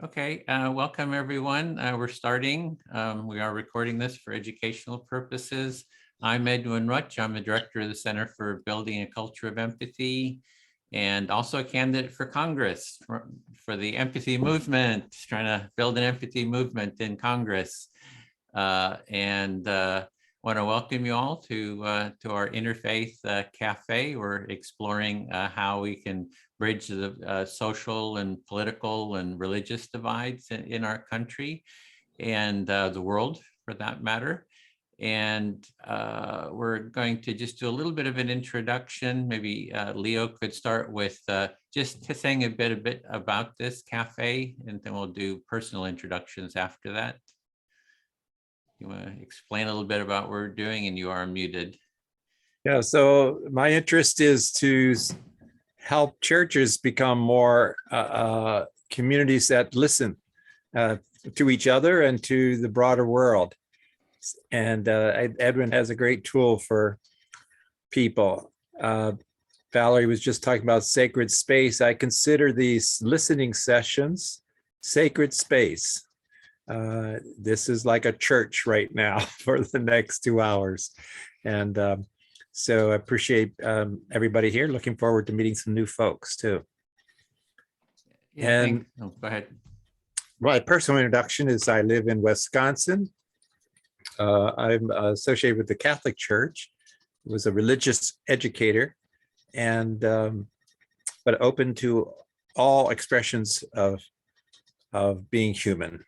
Okay, welcome everyone. We're starting. We are recording this for educational purposes. I'm Edwin Rutch. I'm the director of the Center for Building a Culture of Empathy and also a candidate for Congress for the empathy movement, trying to build an empathy movement in Congress. Want to welcome you all to our Interfaith Cafe. We're exploring how we can bridge the social and political and religious divides in our country and the world for that matter. And we're going to just do a little bit of an introduction. Maybe Leo could start with just saying a bit about this cafe, and then we'll do personal introductions after that. You want to explain a little bit about what we're doing, and you are muted. Yeah, so my interest is to help churches become more communities that listen to each other and to the broader world. And Edwin has a great tool for people. Valerie was just talking about sacred space. I consider these listening sessions sacred space. This is like a church right now for the next 2 hours. And so I appreciate everybody here. Looking forward to meeting some new folks too. Yeah, go ahead. My personal introduction is I live in Wisconsin. I'm associated with the Catholic Church, was a religious educator, and but open to all expressions of being human.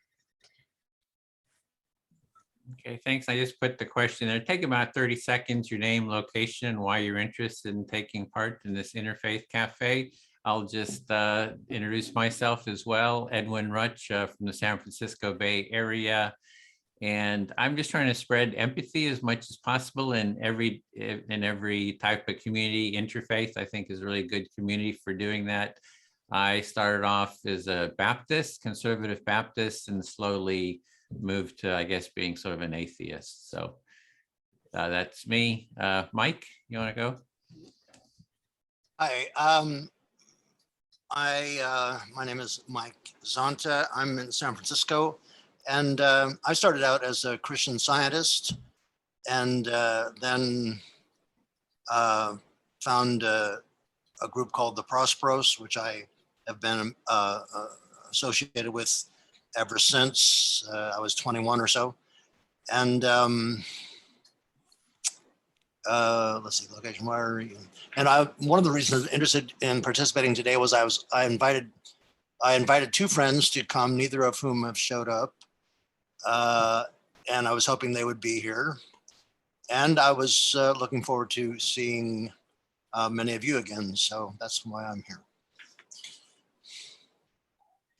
Okay, thanks. I just put the question there. Take about 30 seconds, your name, location, and why you're interested in taking part in this Interfaith Cafe. I'll just introduce myself as well, Edwin Rutch from the San Francisco Bay Area. And I'm just trying to spread empathy as much as possible in every type of community. Interfaith, I think, is a really good community for doing that. I started off as a Baptist, conservative Baptist, and slowly moved to, I guess, being sort of an atheist. So that's me. Mike, you want to go? Hi, my name is Mike Zonta. I'm in San Francisco, and I started out as a Christian Scientist, and then found a group called the Prosperos, which I have been associated with ever since I was 21 or so. And let's see, location, where are you? And one of the reasons I was interested in participating today was I invited 2 friends to come, neither of whom have showed up. And I was hoping they would be here. And I was looking forward to seeing many of you again. So that's why I'm here.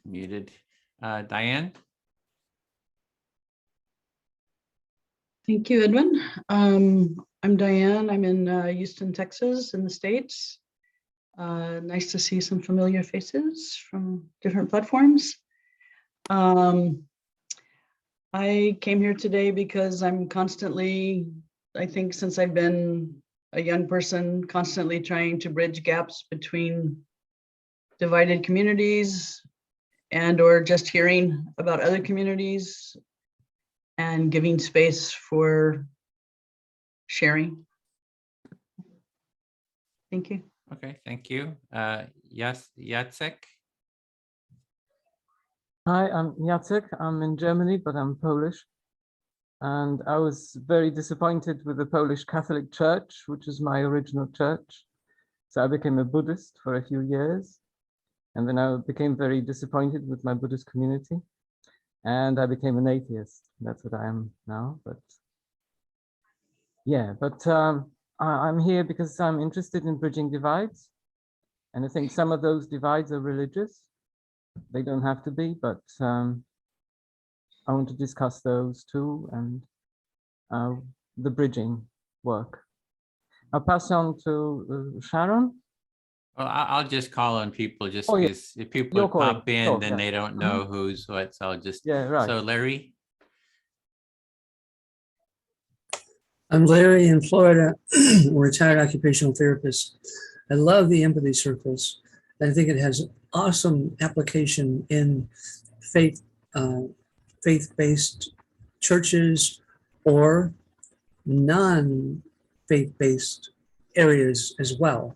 Muted. Diane? Thank you, Edwin. I'm Diane. I'm in Houston, Texas, in the States. Nice to see some familiar faces from different platforms. I came here today because I'm constantly, I think since I've been a young person, constantly trying to bridge gaps between divided communities and or just hearing about other communities and giving space for sharing. Thank you. Okay, thank you. Yes, Jacek? Hi, I'm Jacek. I'm in Germany, but I'm Polish. And I was very disappointed with the Polish Catholic Church, which is my original church. So I became a Buddhist for a few years. And then I became very disappointed with my Buddhist community. And I became an atheist. That's what I am now. But yeah, I'm here because I'm interested in bridging divides. And I think some of those divides are religious. They don't have to be, but I want to discuss those too and the bridging work. I'll pass on to Sharon. Well, I'll just call on people just because if people pop in, then they don't know who's what. So I'll just, So Larry? I'm Larry in Florida. I'm a retired occupational therapist. I love the empathy circles. I think it has awesome application in faith, uh, faith-based churches or non-faith-based areas as well.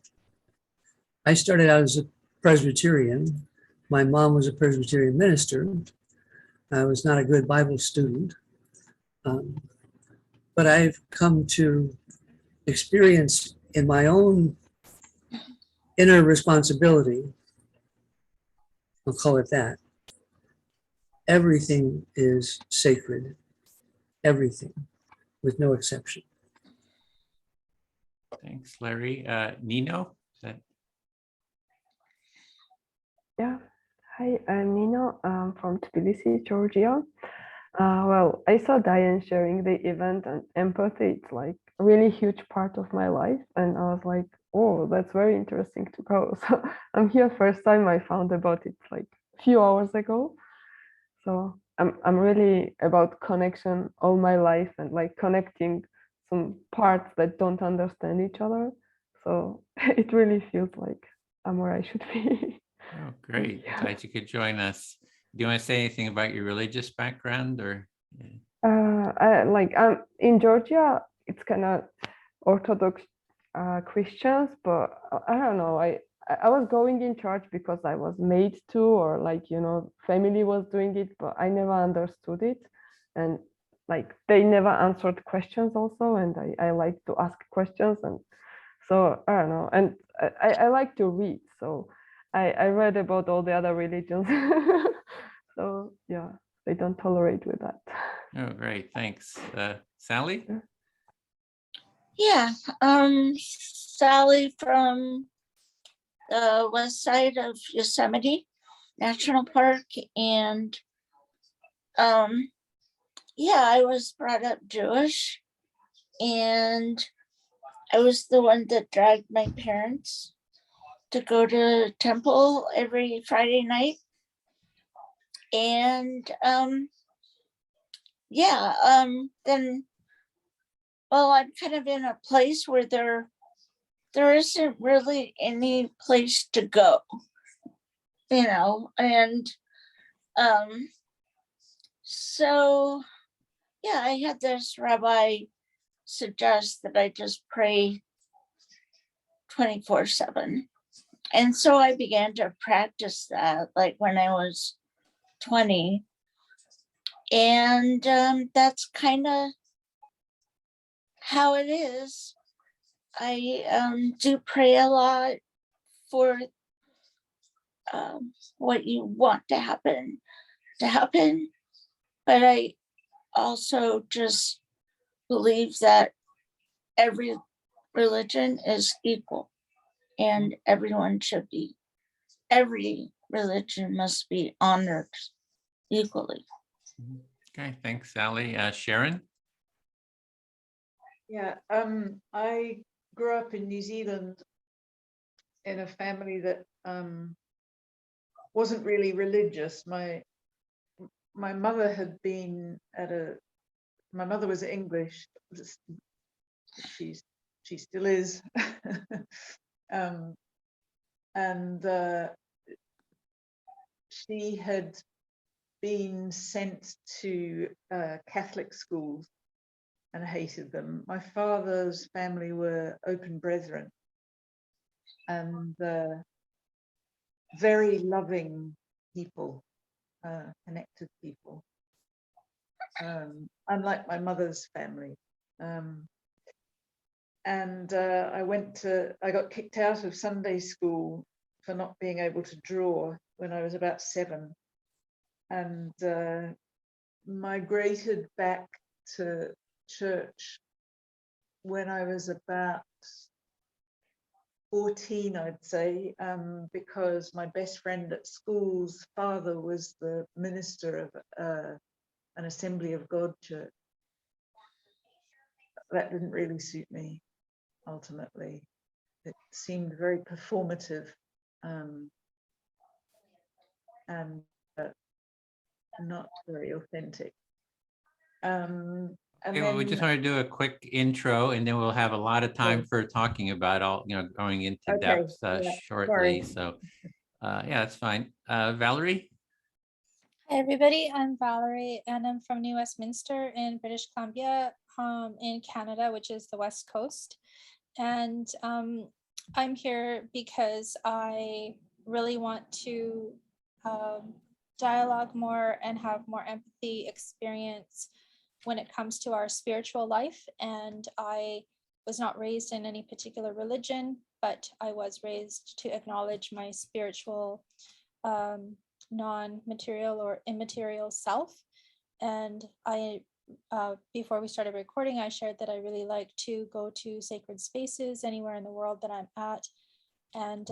I started out as a Presbyterian. My mom was a Presbyterian minister. I was not a good Bible student, but I've come to experience in my own inner responsibility, I'll call it that, everything is sacred, everything, with no exception. Thanks, Larry. Nino? Is that- Yeah. Hi, I'm Nino. I'm from Tbilisi, Georgia. Well, I saw Diane sharing the event, and empathy, it's like a really huge part of my life. And I was like, oh, that's very interesting to go. So I'm here first time I found about it like a few hours ago. So I'm really about connection all my life and like connecting some parts that don't understand each other. So it really feels like I'm where I should be. Oh, great. Yeah. Glad you could join us. Do you want to say anything about your religious background or? In Georgia, it's kind of Orthodox Christians, but I don't know. I was going in church because I was made to, or like, you know, family was doing it, but I never understood it. And like they never answered questions also. And I like to ask questions. And so I don't know. And I like to read. So I read about all the other religions. So yeah, they don't tolerate with that. Oh, great. Thanks. Sally? Yeah, Sally from the west side of Yosemite National Park. And yeah, I was brought up Jewish, and I was the one that dragged my parents to go to temple every Friday night. And then, well, I'm kind of in a place where there isn't really any place to go, you know, and so yeah, I had this rabbi suggest that I just pray 24/7. And so I began to practice that like when I was 20. And that's kind of how it is. I do pray a lot for what you want to happen, but I also just believe that every religion is equal, and every religion must be honored equally. Okay, thanks, Sally. Sharon? Yeah, I grew up in New Zealand in a family that wasn't really religious. My mother had been my mother was English. She still is. And she had been sent to Catholic schools and hated them. My father's family were open brethren and very loving people, connected people, unlike my mother's family. And I got kicked out of Sunday school for not being able to draw when I was about 7, and migrated back to church when I was about 14, I'd say, because my best friend at school's father was the minister of an Assembly of God church. That didn't really suit me, ultimately. It seemed very performative and not very authentic. And Okay, well, we just want to do a quick intro, and then we'll have a lot of time for talking about all, going into Okay, depth yeah, shortly. sorry. So, yeah, that's fine. Valerie? Hi, everybody. I'm Valerie, and I'm from New Westminster in British Columbia, in Canada, which is the West Coast. And I'm here because I really want to dialogue more and have more empathy experience when it comes to our spiritual life. And I was not raised in any particular religion, but I was raised to acknowledge my spiritual non-material or immaterial self. And I, before we started recording, I shared that I really like to go to sacred spaces anywhere in the world that I'm at. And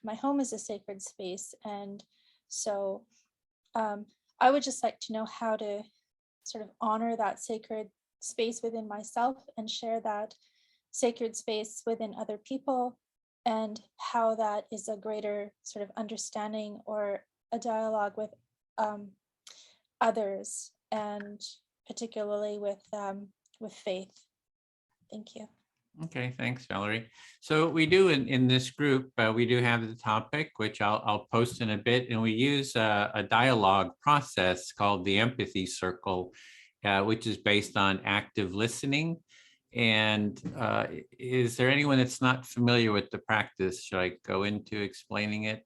my home is a sacred space. And so I would just like to know how to sort of honor that sacred space within myself and share that sacred space within other people, and how that is a greater sort of understanding or a dialogue with others, and particularly with faith. Thank you. Okay, thanks, Valerie. So we do in this group, we do have the topic, which I'll post in a bit, and we use a dialogue process called the Empathy Circle, which is based on active listening. And is there anyone that's not familiar with the practice? Should I go into explaining it?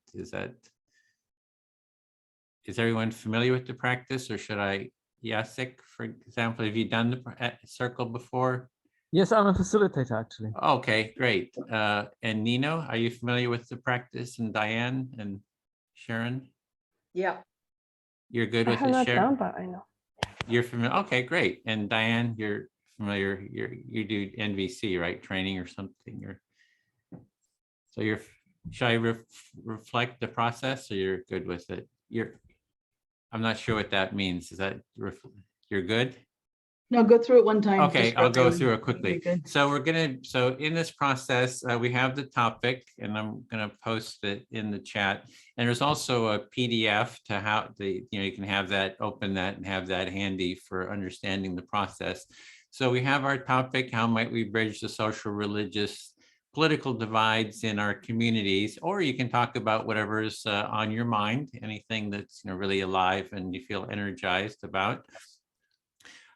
Is everyone familiar with the practice, or should I? Jacek, for example, have you done the circle before? Yes, I'm a facilitator, actually. Okay, great. And Nino, are you familiar with the practice? And Diane and Sharon? Yeah. You're good I with have it, not Sharon? done, but I know. You're familiar? Okay, great. And Diane, you're familiar, you do NVC, right? Training or something? So should I reflect the process, or you're good with it? I'm not sure what that means. Is that, you're good? No, go through it one time. Okay, just for I'll go everyone. through it quickly. Very good. So so in this process, we have the topic, and I'm going to post it in the chat. And there's also a PDF to how you can have that, open that and have that handy for understanding the process. So we have our topic: how might we bridge the social, religious, political divides in our communities? Or you can talk about whatever's on your mind, anything that's really alive and you feel energized about.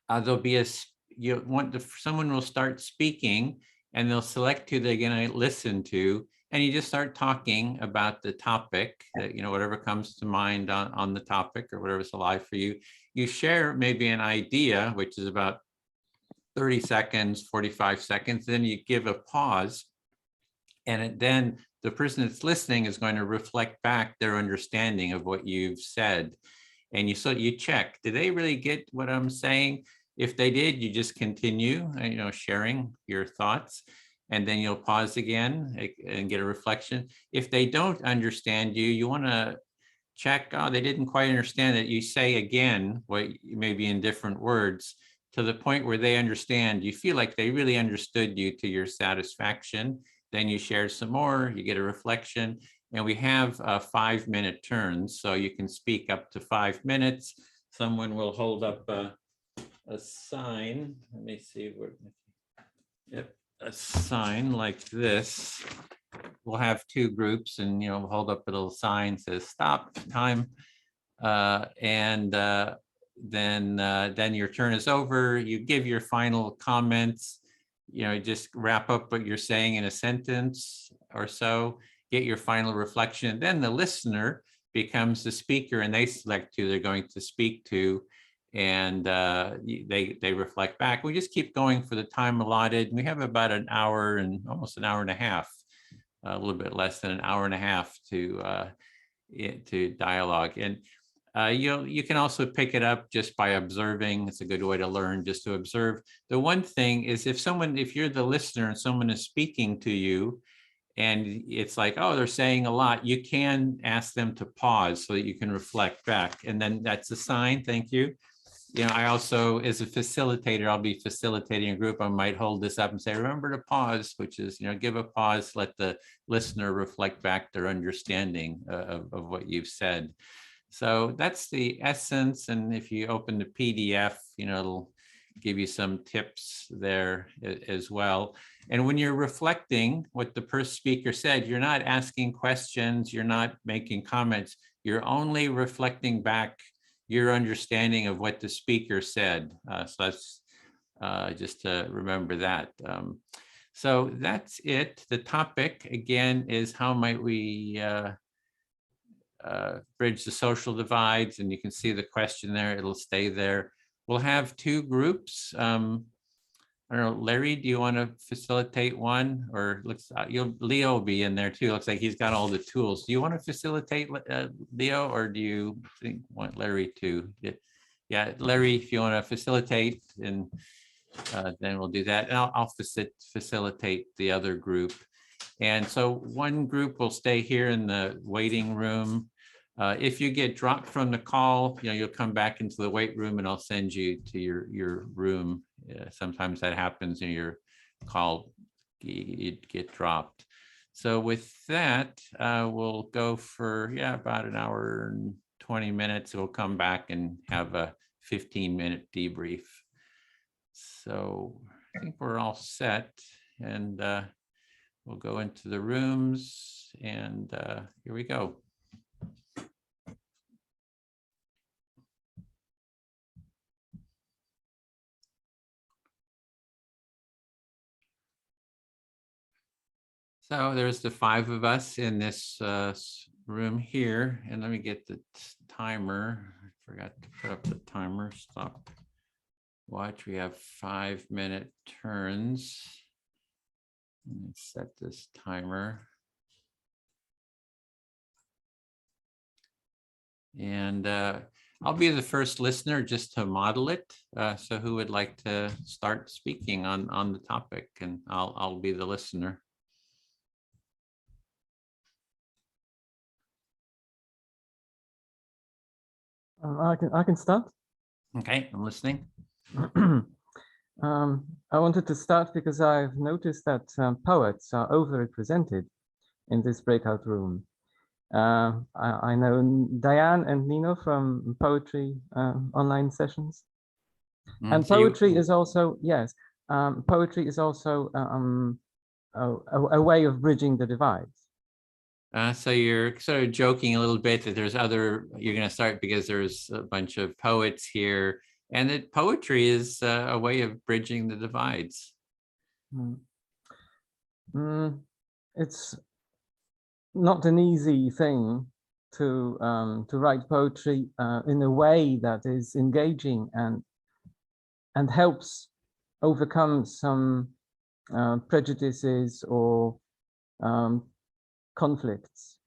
There'll be someone will start speaking, and they'll select who they're going to listen to, and you just start talking about the topic, whatever comes to mind on the topic or whatever's alive for you. You share maybe an idea, which is about 30 seconds, 45 seconds, then you give a pause, and then the person that's listening is going to reflect back their understanding of what you've said. And you check, did they really get what I'm saying? If they did, you just continue, sharing your thoughts, and then you'll pause again and get a reflection. If they don't understand you, you want to check, they didn't quite understand it. You say again, what maybe in different words, to the point where they understand, you feel like they really understood you to your satisfaction. Then you share some more, you get a reflection. And we have 5-minute turns, so you can speak up to 5 minutes. Someone will hold up a sign. Let me see where. Yep, a sign like this. We'll have 2 groups, and we'll hold up a little sign says "Stop Time," and then your turn is over. You give your final comments. Just wrap up what you're saying in a sentence or so. Get your final reflection. Then the listener becomes the speaker, and they select who they're going to speak to, and they reflect back. We just keep going for the time allotted. We have about an hour and almost an hour and a half, a little bit less than an hour and a half to dialogue. And you can also pick it up just by observing. It's a good way to learn, just to observe. The one thing is, if you're the listener and someone is speaking to you, and it's like, oh, they're saying a lot, you can ask them to pause so that you can reflect back. And then that's a sign. Thank you. I also, as a facilitator, I'll be facilitating a group. I might hold this up and say, remember to pause, which is, give a pause, let the listener reflect back their understanding of what you've said. So that's the essence. And if you open the PDF, it'll give you some tips there as well. And when you're reflecting what the first speaker said, you're not asking questions, you're not making comments, you're only reflecting back your understanding of what the speaker said. So that's just to remember that. So that's it. The topic again is how might we bridge the social divides, and you can see the question there, it'll stay there. We'll have two groups. I don't know, Larry, do you want to facilitate one, or looks Leo will be in there too. Looks like he's got all the tools. Do you want to facilitate, Leo, or do you want Larry to? Yeah, Larry, if you want to facilitate, and then we'll do that. And I'll facilitate the other group. And so one group will stay here in the waiting room. If you get dropped from the call, you'll come back into the wait room, and I'll send you to your room. Sometimes that happens in your call, you get dropped. So with that, we'll go for about an hour and 20 minutes. We'll come back and have a 15-minute debrief. So I think we're all set, and we'll go into the rooms, and here we go. So there's the 5 of us in this room here, and let me get the timer. I forgot to put up the timer. Stop watch. We have 5-minute turns. Let me set this timer. And I'll be the first listener just to model it. So who would like to start speaking on the topic? And I'll be the listener. I can start. Okay, I'm listening. I wanted to start because I've noticed that poets are overrepresented in this breakout room. I know Diane and Nino from poetry online sessions. And So poetry is also, yes, poetry is also a way of bridging the divides. So you're sort of joking a little bit that there's you're going to start because there's a bunch of poets here, and that poetry is a way of bridging the divides. It's not an easy thing to write poetry in a way that is engaging and helps overcome some prejudices or conflicts.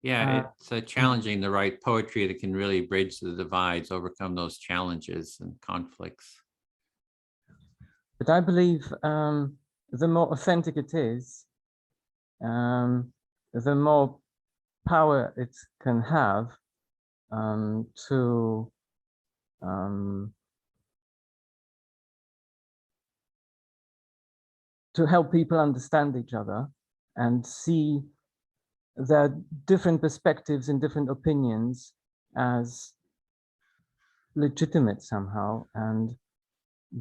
Yeah, it's challenging to write poetry that can really bridge the divides, overcome those challenges and conflicts. But I believe the more authentic it is, the more power it can have to help people understand each other and see their different perspectives and different opinions as legitimate somehow, and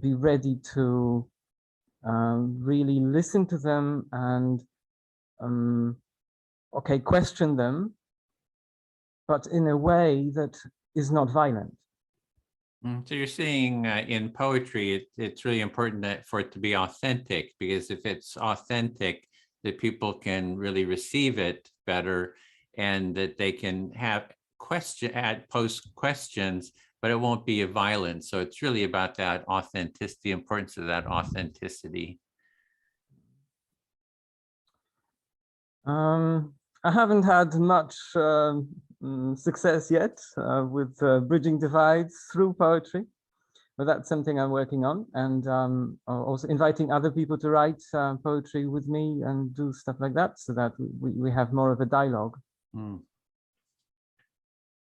be ready to really listen to them and question them, but in a way that is not violent. So you're saying in poetry, it's really important for it to be authentic, because if it's authentic, that people can really receive it better, and that they can have post questions, but it won't be violent. So it's really about that authenticity, the importance of that authenticity. I haven't had much success yet with bridging divides through poetry, but that's something I'm working on, and also inviting other people to write poetry with me and do stuff like that, so that we have more of a dialogue.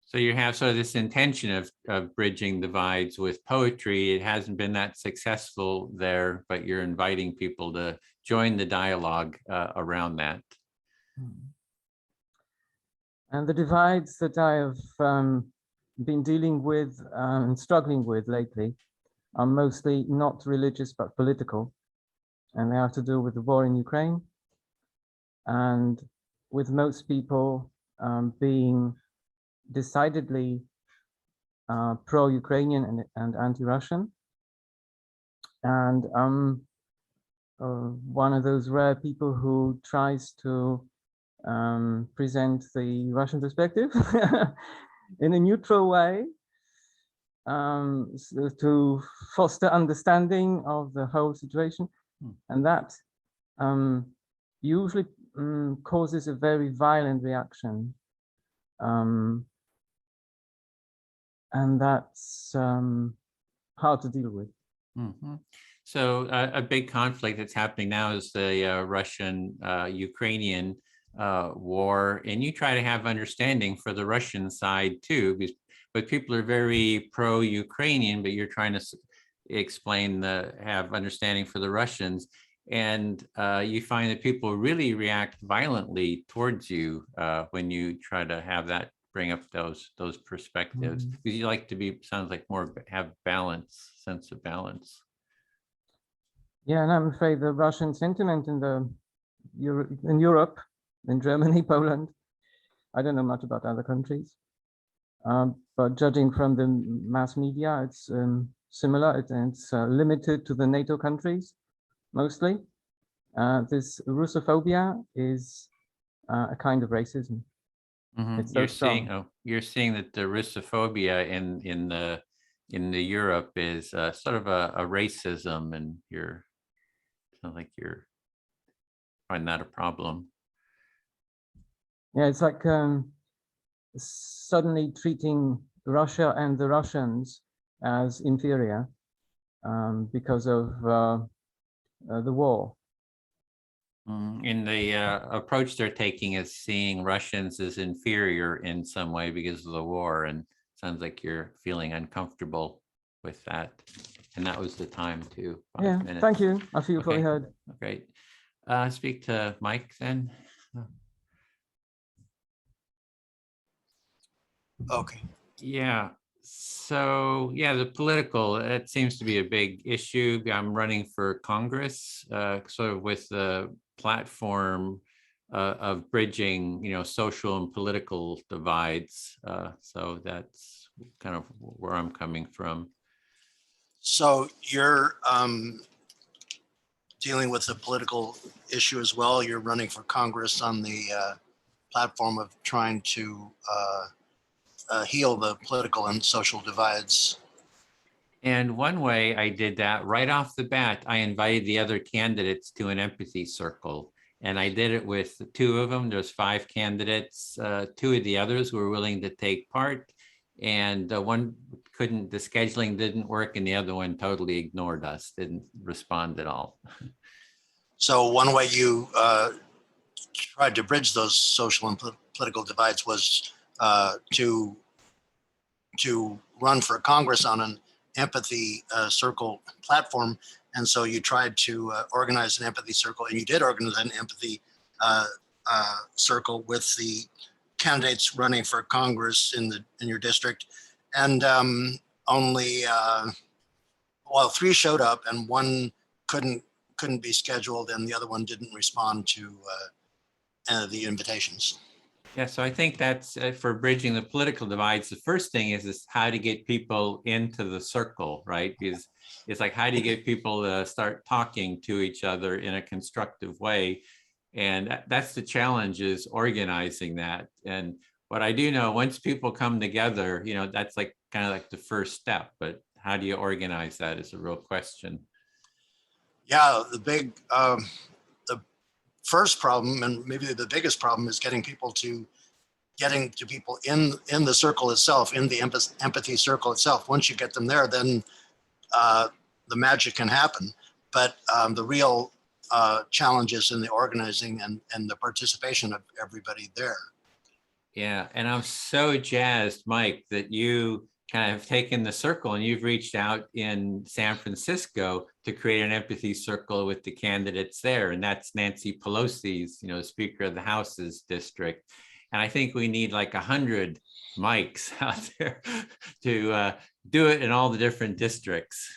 So you have sort of this intention of bridging divides with poetry. It hasn't been that successful there, but you're inviting people to join the dialogue around that. And the divides that I have been dealing with and struggling with lately are mostly not religious, but political. And they have to do with the war in Ukraine, and with most people being decidedly pro-Ukrainian and anti-Russian. And one of those rare people who tries to present the Russian perspective in a neutral way, so to foster understanding of the whole situation. And that usually causes a very violent reaction. And that's hard to deal with. Mhm. So a big conflict that's happening now is the Russian-Ukrainian war, and you try to have understanding for the Russian side too, but people are very pro-Ukrainian, but you're trying to explain have understanding for the Russians, and you find that people really react violently towards you when you try to have that, bring up those perspectives. Because you like to be, sounds like more have balance, sense of balance. Yeah, and I'm afraid the Russian sentiment in Europe, in Germany, Poland, I don't know much about other countries, but judging from the mass media, it's similar. It's limited to the NATO countries, mostly. This Russophobia is a kind of racism. It's so You're strong. seeing, you're seeing that the Russophobia in the Europe is sort of a racism, and you're sounds like you're find that a problem. Yeah, it's like suddenly treating Russia and the Russians as inferior because of the war. In the approach they're taking is seeing Russians as inferior in some way because of the war, and sounds like you're feeling uncomfortable with that. And that was the time too. 5 Yeah, minutes. thank you. I feel fully Okay. heard. Great. Speak to Mike then. Okay. Yeah. So yeah, the political, it seems to be a big issue. I'm running for Congress, sort of with the platform of bridging, social and political divides. So that's kind of where I'm coming from. So you're dealing with a political issue as well. You're running for Congress on the platform of trying to heal the political and social divides. And one way I did that right off the bat, I invited the other candidates to an empathy circle. And I did it with 2 of them. There's 5 candidates. 2 of the others were willing to take part. And one couldn't, the scheduling didn't work, and the other one totally ignored us, didn't respond at all. So one way you tried to bridge those social and political divides was to run for Congress on an empathy circle platform. And so you tried to organize an empathy circle, and you did organize an empathy circle with the candidates running for Congress in your district. And only, 3 showed up, and 1 couldn't be scheduled, and the other one didn't respond to the invitations. Yeah, so I think that's for bridging the political divides. The first thing is how to get people into the circle, right? Because it's like, how do you get people to start talking to each other in a constructive way? And that's the challenge, is organizing that. And what I do know, once people come together, that's like kind of like the first step, but how do you organize that is a real question. Yeah, the first problem, and maybe the biggest problem, is getting to people in the circle itself, in the empathy circle itself. Once you get them there, then the magic can happen. But the real challenge is in the organizing and the participation of everybody there. Yeah, and I'm so jazzed, Mike, that you kind of taken the circle and you've reached out in San Francisco to create an empathy circle with the candidates there. And that's Nancy Pelosi's, Speaker of the House's district. And I think we need like 100 Mikes out there to do it in all the different districts.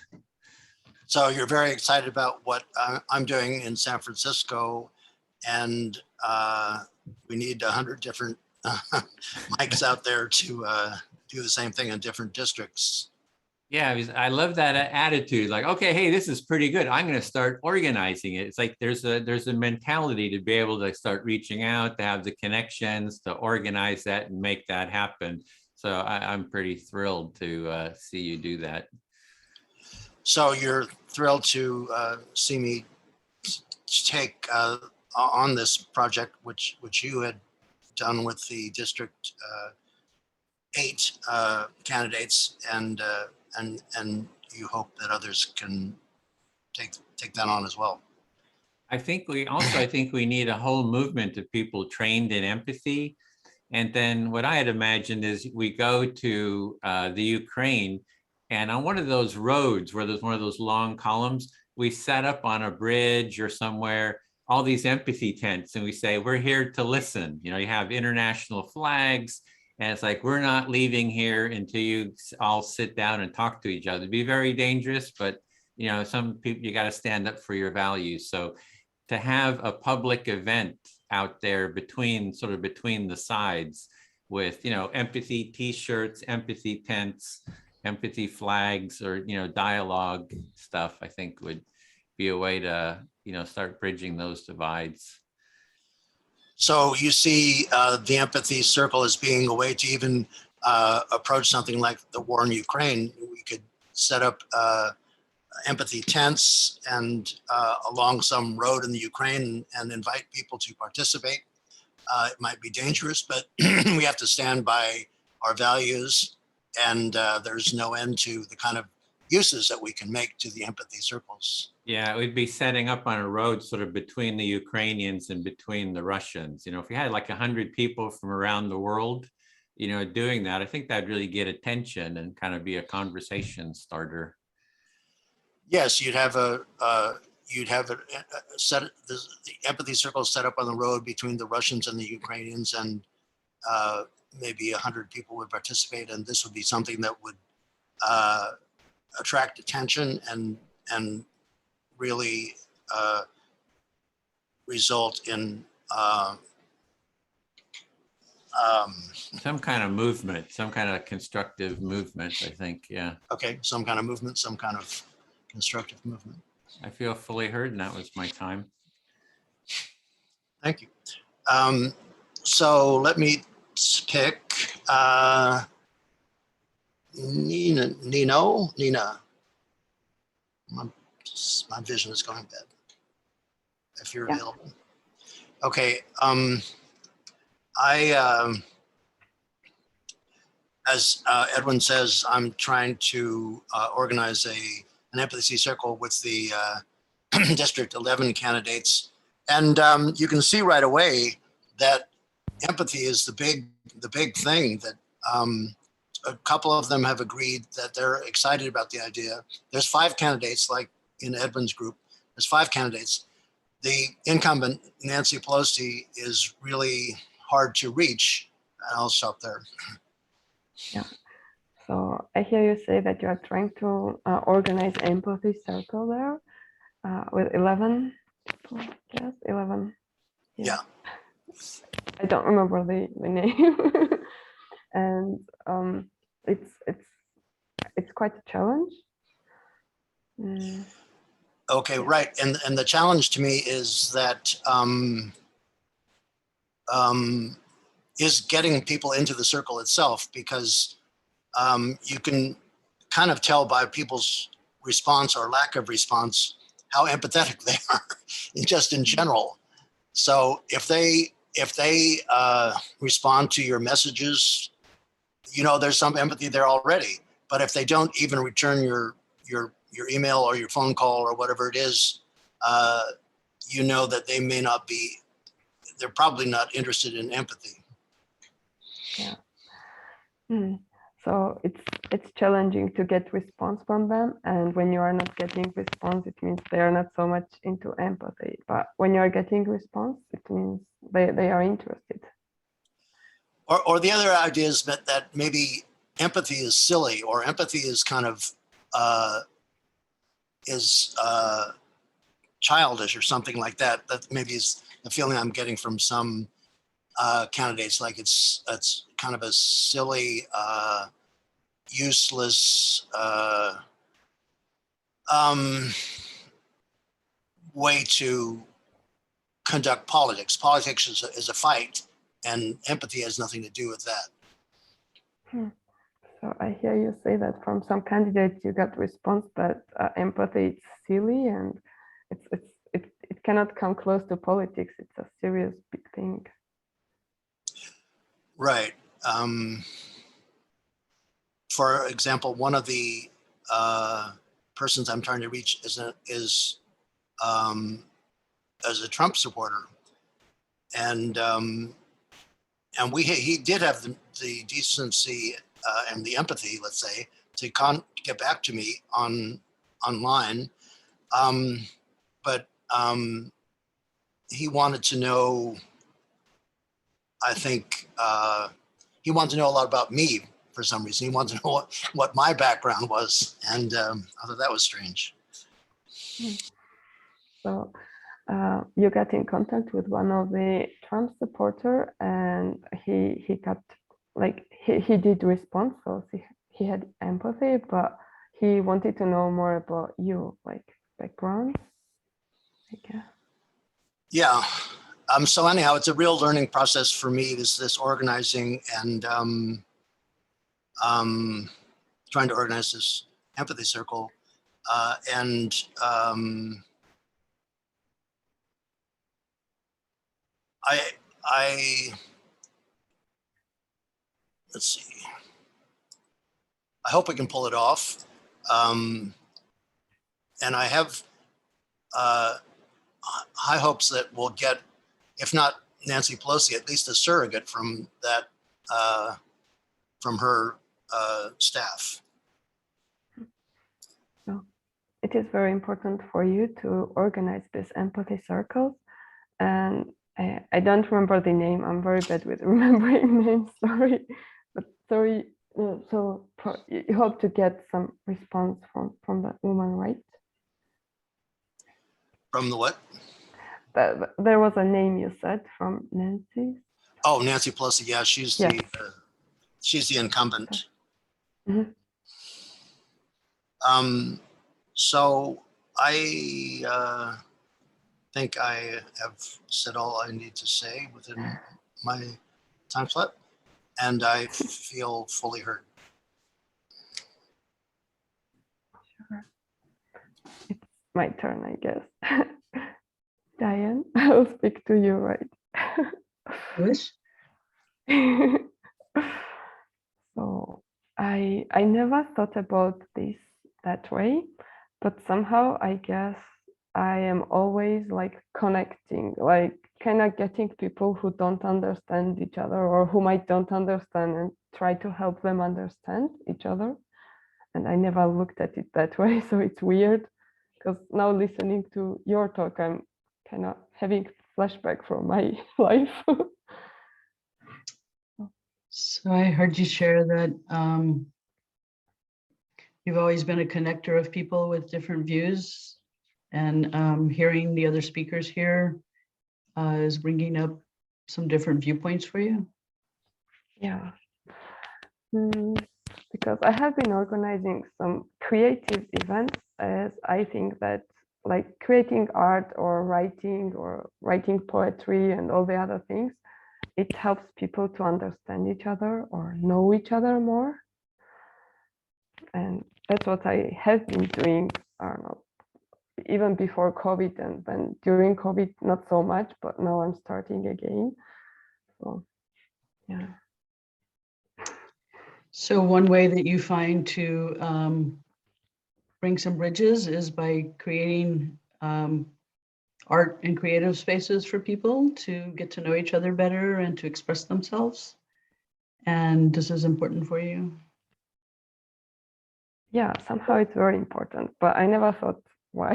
So you're very excited about what I'm doing in San Francisco, and we need 100 different Mikes out there to do the same thing in different districts. Yeah, I love that attitude. Like, okay, hey, this is pretty good. I'm going to start organizing it. It's like there's a mentality to be able to start reaching out, to have the connections, to organize that and make that happen. So I'm pretty thrilled to see you do that. So you're thrilled to see me take on this project, which you had done with the District 8 candidates, and you hope that others can take that on as well. I think we need a whole movement of people trained in empathy. And then what I had imagined is we go to the Ukraine, and on one of those roads where there's one of those long columns, we set up on a bridge or somewhere all these empathy tents, and we say, we're here to listen. You know, you have international flags, and it's like, we're not leaving here until you all sit down and talk to each other. It'd be very dangerous, but you know, some people, you got to stand up for your values. So to have a public event out there between the sides with, you know, empathy t-shirts, empathy tents, empathy flags, or, you know, dialogue stuff, I think would be a way to, you know, start bridging those divides. So you see the empathy circle as being a way to even approach something like the war in Ukraine. We could set up empathy tents and along some road in the Ukraine and invite people to participate. It might be dangerous, but we have to stand by our values, and there's no end to the kind of uses that we can make to the empathy circles. Yeah, it would be setting up on a road sort of between the Ukrainians and between the Russians. You know, if we had like 100 people from around the world, you know, doing that, I think that'd really get attention and kind of be a conversation starter. Yes, you'd have a set, the empathy circle set up on the road between the Russians and the Ukrainians, and maybe 100 people would participate, and this would be something that would attract attention and really result in some kind of movement, some kind of constructive movement, I think. Yeah. Okay, some kind of movement, some kind of constructive movement. I feel fully heard, and that was my time. Thank you. So let me pick Nina. My vision is going bad. If you're available. Okay. As Edwin says, I'm trying to organize an empathy circle with the District 11 candidates. And you can see right away that empathy is the big thing, that a couple of them have agreed that they're excited about the idea. There's 5 candidates, like in Edwin's group, there's 5 candidates. The incumbent, Nancy Pelosi, is really hard to reach. I'll stop there. Yeah. So I hear you say that you are trying to organize empathy circle there with 11 people. Yes, 11. Yeah. I don't remember the name. And it's quite a challenge. Okay, right. And the challenge to me is that is getting people into the circle itself, because you can kind of tell by people's response or lack of response how empathetic they are, just in general. So if they respond to your messages, you know, there's some empathy there already. But if they don't even return your email or your phone call or whatever it is, you know that they may not be, they're probably not interested in empathy. Yeah. So it's challenging to get response from them, and when you are not getting response, it means they are not so much into empathy. But when you are getting response, it means they are interested. Or the other idea is that maybe empathy is silly, or empathy is kind of childish or something like that. That maybe is the feeling I'm getting from some candidates like it's kind of a silly, useless way to conduct politics. Politics is a fight, and empathy has nothing to do with that. So I hear you say that from some candidates you got response that empathy is silly and it cannot come close to politics. It's a serious big thing. Right. For example, one of the persons I'm trying to reach is as a Trump supporter, and he did have the decency and the empathy, let's say, to get back to me online, but he wanted to know. I think he wanted to know a lot about me for some reason. He wanted to know what my background was, and I thought that was strange. So you got in contact with one of the Trump supporter, and he got like he did respond, so he had empathy, but he wanted to know more about you, like background, I guess. Yeah. So anyhow, it's a real learning process for me. This organizing and trying to organize this empathy circle, and let's see. I hope we can pull it off, and I have high hopes that we'll get, if not Nancy Pelosi, at least a surrogate from that, from her staff. So it is very important for you to organize this empathy circles, and I don't remember the name. I'm very bad with remembering names. Sorry, but sorry. So you hope to get some response from that woman, right? From the what? There was a name you said from Nancy. Oh, Nancy Pelosi. Yeah, she's Yes. She's the incumbent. Mhm. So I think I have said all I need to say within my time slot, and I feel fully heard. Sure. It's my turn, I guess. Diane, I'll speak to you, right? Wish? So I never thought about this that way, but somehow I guess I am always like connecting, like kind of getting people who don't understand each other or whom I don't understand and try to help them understand each other. And I never looked at it that way, so it's weird because now listening to your talk, I'm kind of having flashback from my life. So I heard you share that you've always been a connector of people with different views, and hearing the other speakers here is bringing up some different viewpoints for you. Yeah. Because I have been organizing some creative events, as I think that like creating art or writing poetry and all the other things, it helps people to understand each other or know each other more. And that's what I have been doing, I don't know, even before COVID, and then during COVID, not so much, but now I'm starting again. So, yeah. So one way that you find to bring some bridges is by creating art and creative spaces for people to get to know each other better and to express themselves. And this is important for you. Yeah, somehow it's very important, but I never thought why.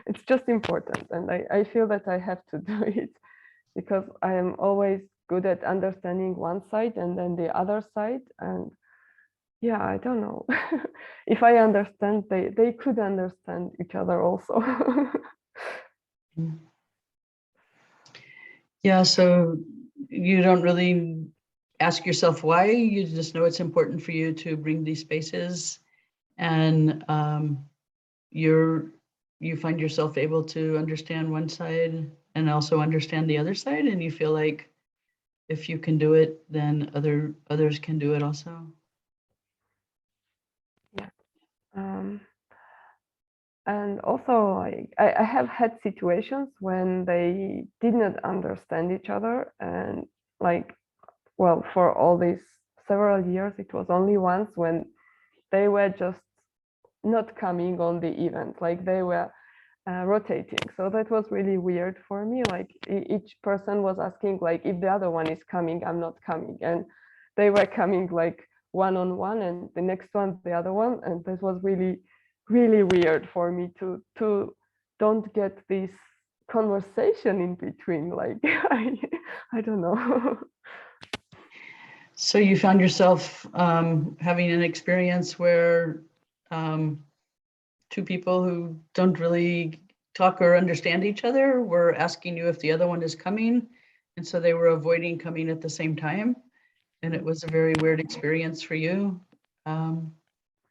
It's just important, and I feel that I have to do it because I am always good at understanding one side and then the other side, and yeah, I don't know. If I understand, they could understand each other also. Yeah, so you don't really ask yourself why, you just know it's important for you to bring these spaces, and you find yourself able to understand one side and also understand the other side, and you feel like if you can do it, then others can do it also. Yeah. And also, like, I have had situations when they did not understand each other, and like, well, for all these several years, it was only once when they were just not coming on the event, like they were rotating. So that was really weird for me. Like each person was asking, like, if the other one is coming, I'm not coming, and they were coming like one on one, and the next one the other one, and that was really, really weird for me to don't get this conversation in between. Like I don't know. So you found yourself having an experience where two people who don't really talk or understand each other were asking you if the other one is coming, and so they were avoiding coming at the same time, and it was a very weird experience for you.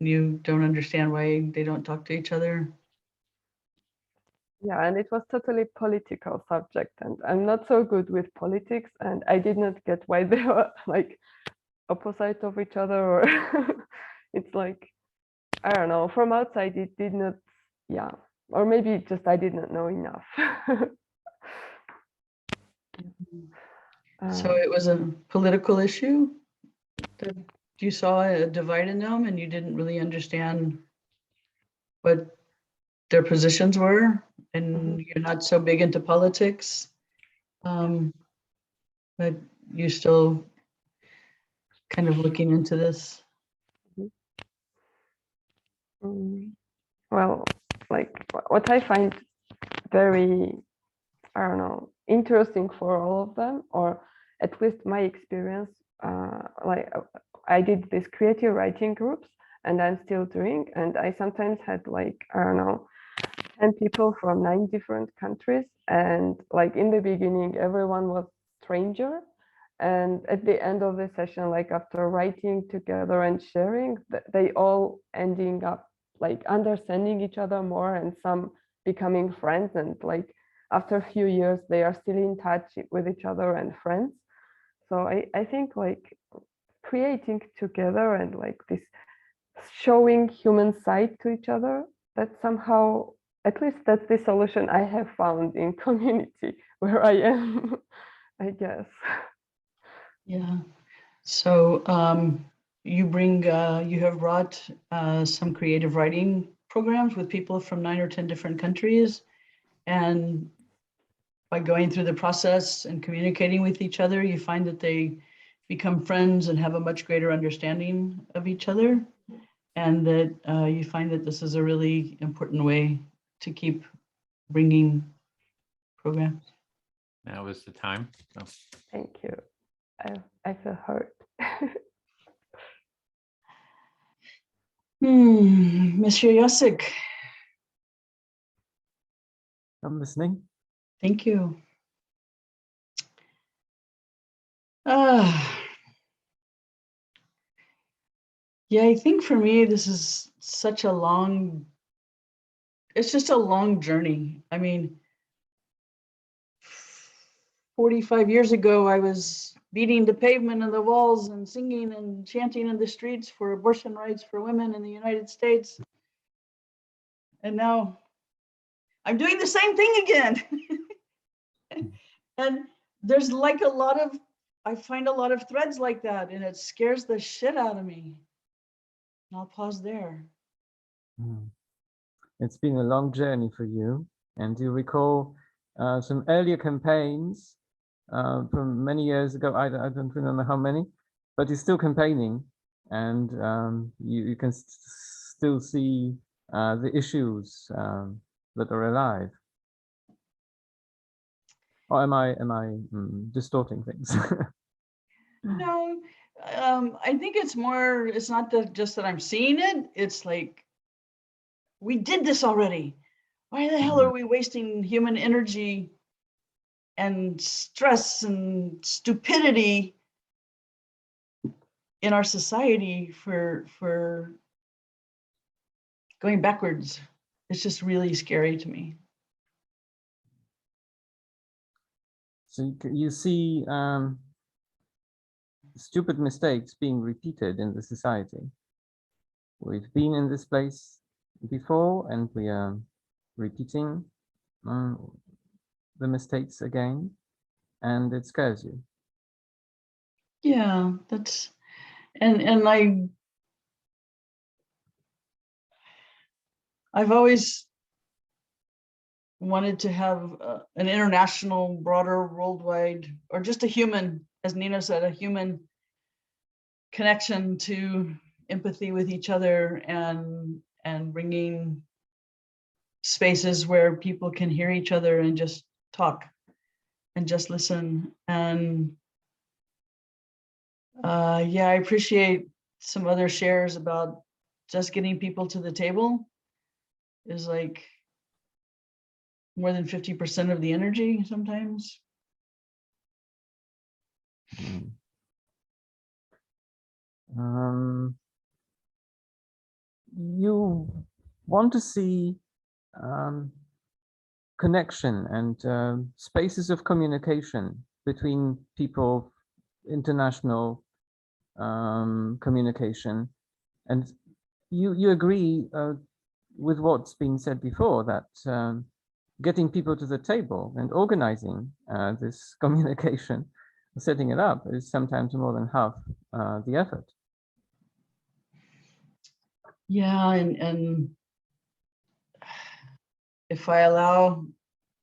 You don't understand why they don't talk to each other. Yeah, and it was totally political subject, and I'm not so good with politics, and I did not get why they were like opposite of each other, or it's like, I don't know, from outside it did not, yeah, or maybe just I did not know enough. So it was a political issue that you saw a divide in them, and you didn't really understand what their positions were, and you're not so big into politics, but you still kind of looking into this. Well, like what I find very, I don't know, interesting for all of them, or at least my experience, like I did these creative writing groups, and I'm still doing, and I sometimes had like, I don't know, 10 people from 9 different countries, and like in the beginning everyone was stranger, and at the end of the session, like after writing together and sharing, they all ending up like understanding each other more, and some becoming friends, and like after a few years they are still in touch with each other and friends. So I think like creating together and like this showing human side to each other, that somehow, at least that's the solution I have found in community where I am, I guess. Yeah. So you have brought some creative writing programs with people from 9 or 10 different countries, and by going through the process and communicating with each other, you find that they become friends and have a much greater understanding of each other, and that you find that this is a really important way to keep bringing programs. Now is the time. So. Thank you. I feel hurt. Monsieur Jacek, I'm listening. thank you. Yeah, I think for me, this is such a long, it's just a long journey. I mean, 45 years ago, I was beating the pavement and the walls and singing and chanting in the streets for abortion rights for women in the United States. And now I'm doing the same thing again. And there's like I find a lot of threads like that, and it scares the shit out of me. And I'll pause there. It's been a long journey for you. And do you recall some earlier campaigns from many years ago? I don't remember how many, but you're still campaigning, and you can still see the issues that are alive. Or am I distorting things? No, I think it's more, it's not just that I'm seeing it. It's like, we did this already. Why the hell are we wasting human energy and stress and stupidity in our society for going backwards. It's just really scary to me. So you see stupid mistakes being repeated in the society. We've been in this place before and we are repeating the mistakes again, and it scares you. Yeah, that's, and I've always wanted to have an international, broader, worldwide, or just a human, as Nina said, a human connection to empathy with each other, and bringing spaces where people can hear each other and just talk and just listen. And yeah, I appreciate some other shares about just getting people to the table is like more than 50% of the energy sometimes. You want to see connection and spaces of communication between people, international communication, and you agree with what's been said before, that getting people to the table and organizing this communication, setting it up, is sometimes more than half the effort. Yeah, and if I allow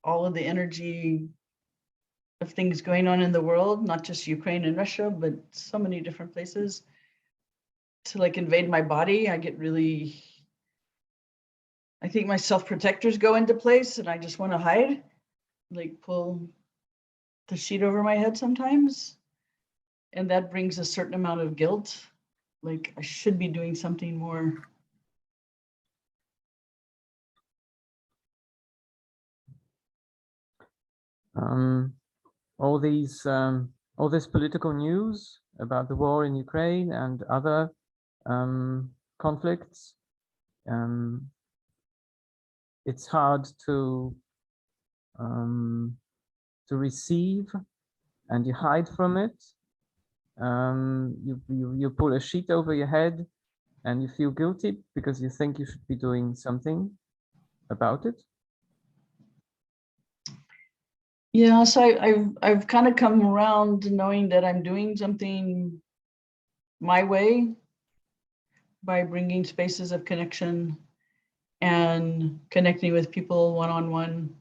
all of the energy of things going on in the world, not just Ukraine and Russia, but so many different places, to like invade my body, I get really, I think my self-protectors go into place and I just want to hide, like pull the sheet over my head sometimes. And that brings a certain amount of guilt. Like I should be doing something more. All this political news about the war in Ukraine and other conflicts, it's hard to receive, and you hide from it. You pull a sheet over your head and you feel guilty because you think you should be doing something about it. Yeah, so I've kind of come around to knowing that I'm doing something my way by bringing spaces of connection and connecting with people one-on-one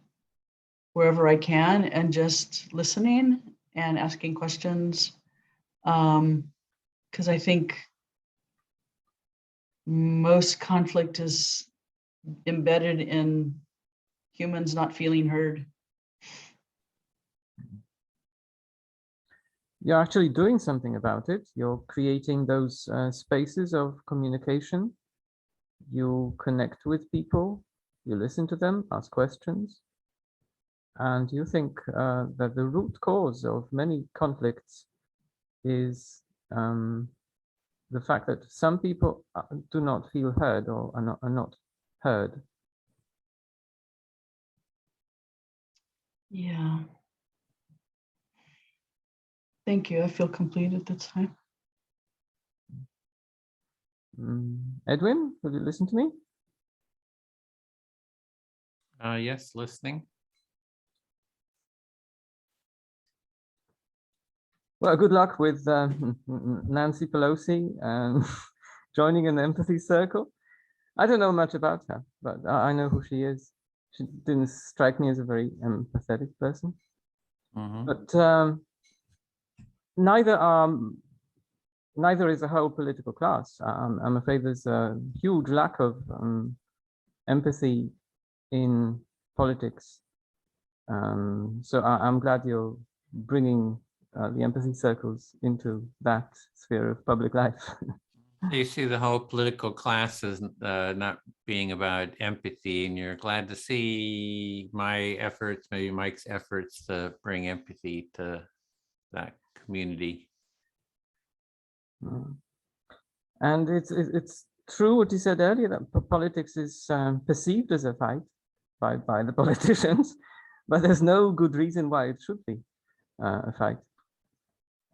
wherever I can, and just listening and asking questions. Because I think most conflict is embedded in humans not feeling heard. You're actually doing something about it. You're creating those spaces of communication. You connect with people, you listen to them, ask questions, and you think that the root cause of many conflicts is the fact that some people do not feel heard or are not heard. Yeah. Thank you. I feel complete at this time. Edwin, will you listen to me? Yes, listening. Well, good luck with Nancy Pelosi and joining an empathy circle. I don't know much about her, but I know who she is. She didn't strike me as a very empathetic person. But neither is a whole political class. I'm afraid there's a huge lack of empathy in politics. So I'm glad you're bringing the empathy circles into that sphere of public life. You see the whole political class as not being about empathy, and you're glad to see my efforts, maybe Mike's efforts to bring empathy to that community. Mm. And it's true what you said earlier, that politics is perceived as a fight by the politicians, but there's no good reason why it should be a fight.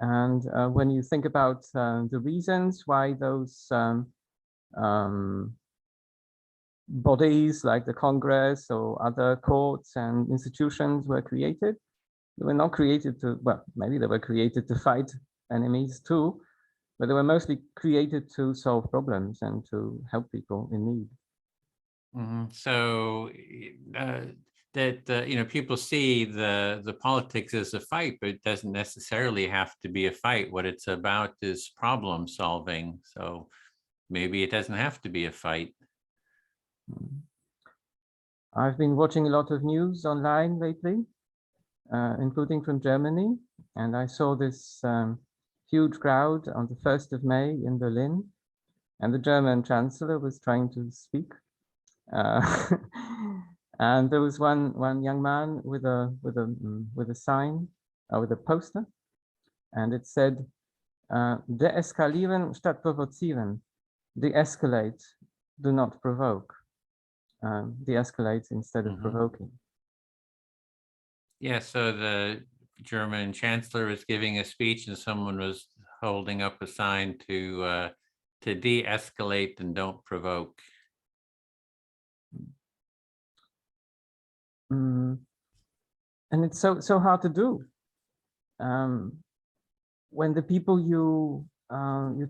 And when you think about the reasons why those bodies like the Congress or other courts and institutions were created, they were not created to, well, maybe they were created to fight enemies too, but they were mostly created to solve problems and to help people in need. So that people see the politics as a fight, but it doesn't necessarily have to be a fight. What it's about is problem solving. So maybe it doesn't have to be a fight. I've been watching a lot of news online lately, including from Germany, and I saw this huge crowd on the 1st of May in Berlin, and the German chancellor was trying to speak. And there was one young man with a sign, with a poster, and it said, "De-eskalieren statt provozieren." De-escalate, do not provoke. De-escalate instead of provoking. Yeah, so the German chancellor was giving a speech and someone was holding up a sign to de-escalate and don't provoke. And it's so hard to do. When the people you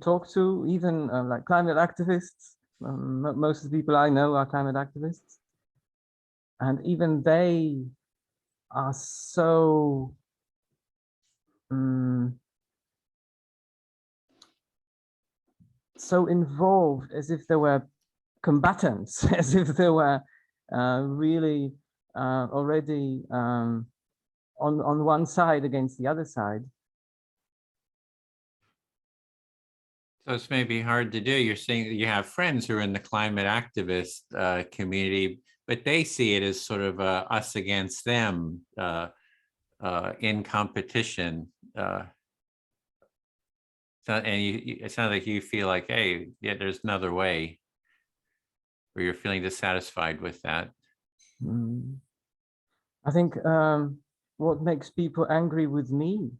talk to, even like climate activists, most of the people I know are climate activists, and even they are so so involved, as if they were combatants, as if they were really already on one side against the other side. So it's maybe hard to do. You're saying that you have friends who are in the climate activist community, but they see it as sort of us against them in competition. So, and it sounds like you feel like, hey, yeah, there's another way, or you're feeling dissatisfied with that. I think what makes people angry with me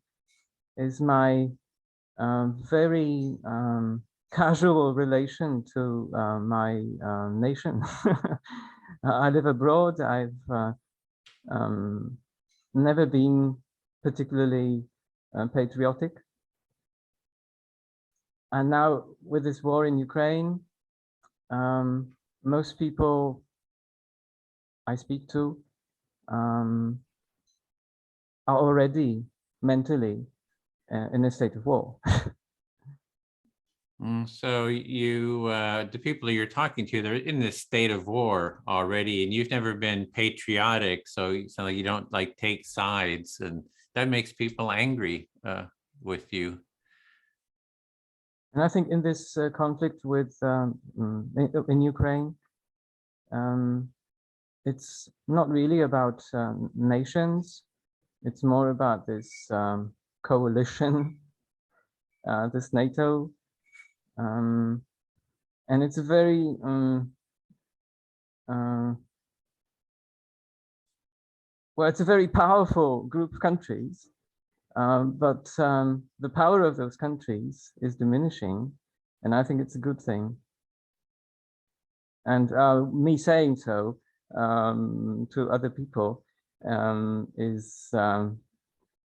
is my very casual relation to my nation. I live abroad. I've never been particularly patriotic. And now with this war in Ukraine, most people I speak to are already mentally in a state of war. So you, the people you're talking to, they're in this state of war already, and you've never been patriotic. So you sound like you don't like take sides, and that makes people angry with you. And I think in this conflict with in Ukraine, it's not really about nations. It's more about this coalition, this NATO, and it's a very well, it's a very powerful group of countries, but the power of those countries is diminishing, and I think it's a good thing. And me saying so to other people is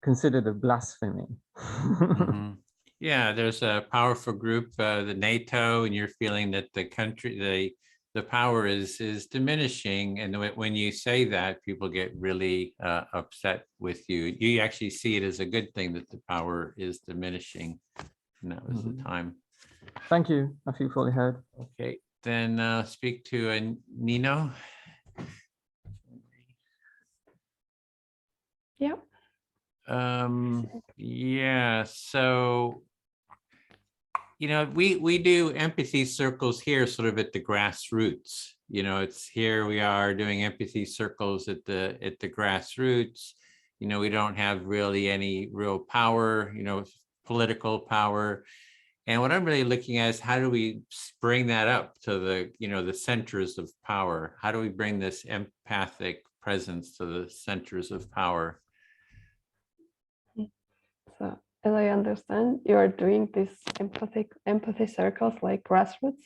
considered a blasphemy. Yeah, there's a powerful group, the NATO, and you're feeling that the country, the power is diminishing. And when you say that, people get really upset with you. You actually see it as a good thing that the power is diminishing. And that was the time. Thank you. I feel fully heard. Okay, then speak to Nino. Yeah. Yeah, so we do empathy circles here sort of at the grassroots. It's here we are doing empathy circles at the grassroots. We don't have really any real power, political power. And what I'm really looking at is how do we bring that up to the, the centers of power? How do we bring this empathic presence to the centers of power? So as I understand, you are doing these empathy circles like grassroots,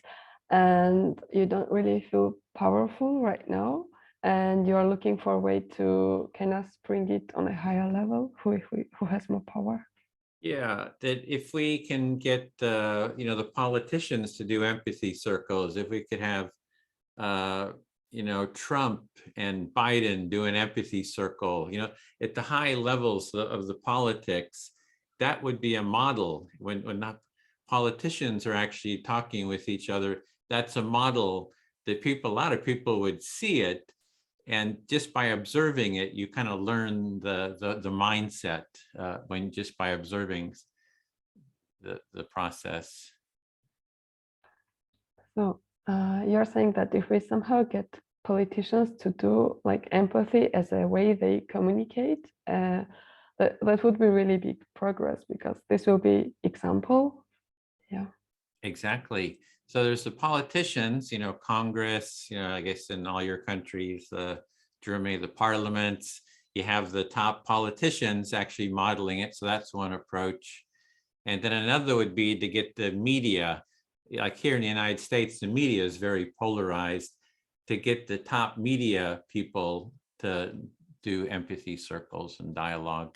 and you don't really feel powerful right now, and you're looking for a way to kind of bring it on a higher level, who has more power. Yeah, that if we can get the politicians to do empathy circles, if we could have Trump and Biden do an empathy circle, at the high levels of the politics, that would be a model. When not politicians are actually talking with each other, that's a model that a lot of people would see it. And just by observing it, you kind of learn the mindset just by observing the process. So you're saying that if we somehow get politicians to do like empathy as a way they communicate, that would be really big progress, because this will be example. Yeah. Exactly. So there's the politicians, Congress, I guess in all your countries, Germany, the parliaments, you have the top politicians actually modeling it. So that's one approach. And then another would be to get the media, like here in the United States, the media is very polarized, to get the top media people to do empathy circles and dialogue.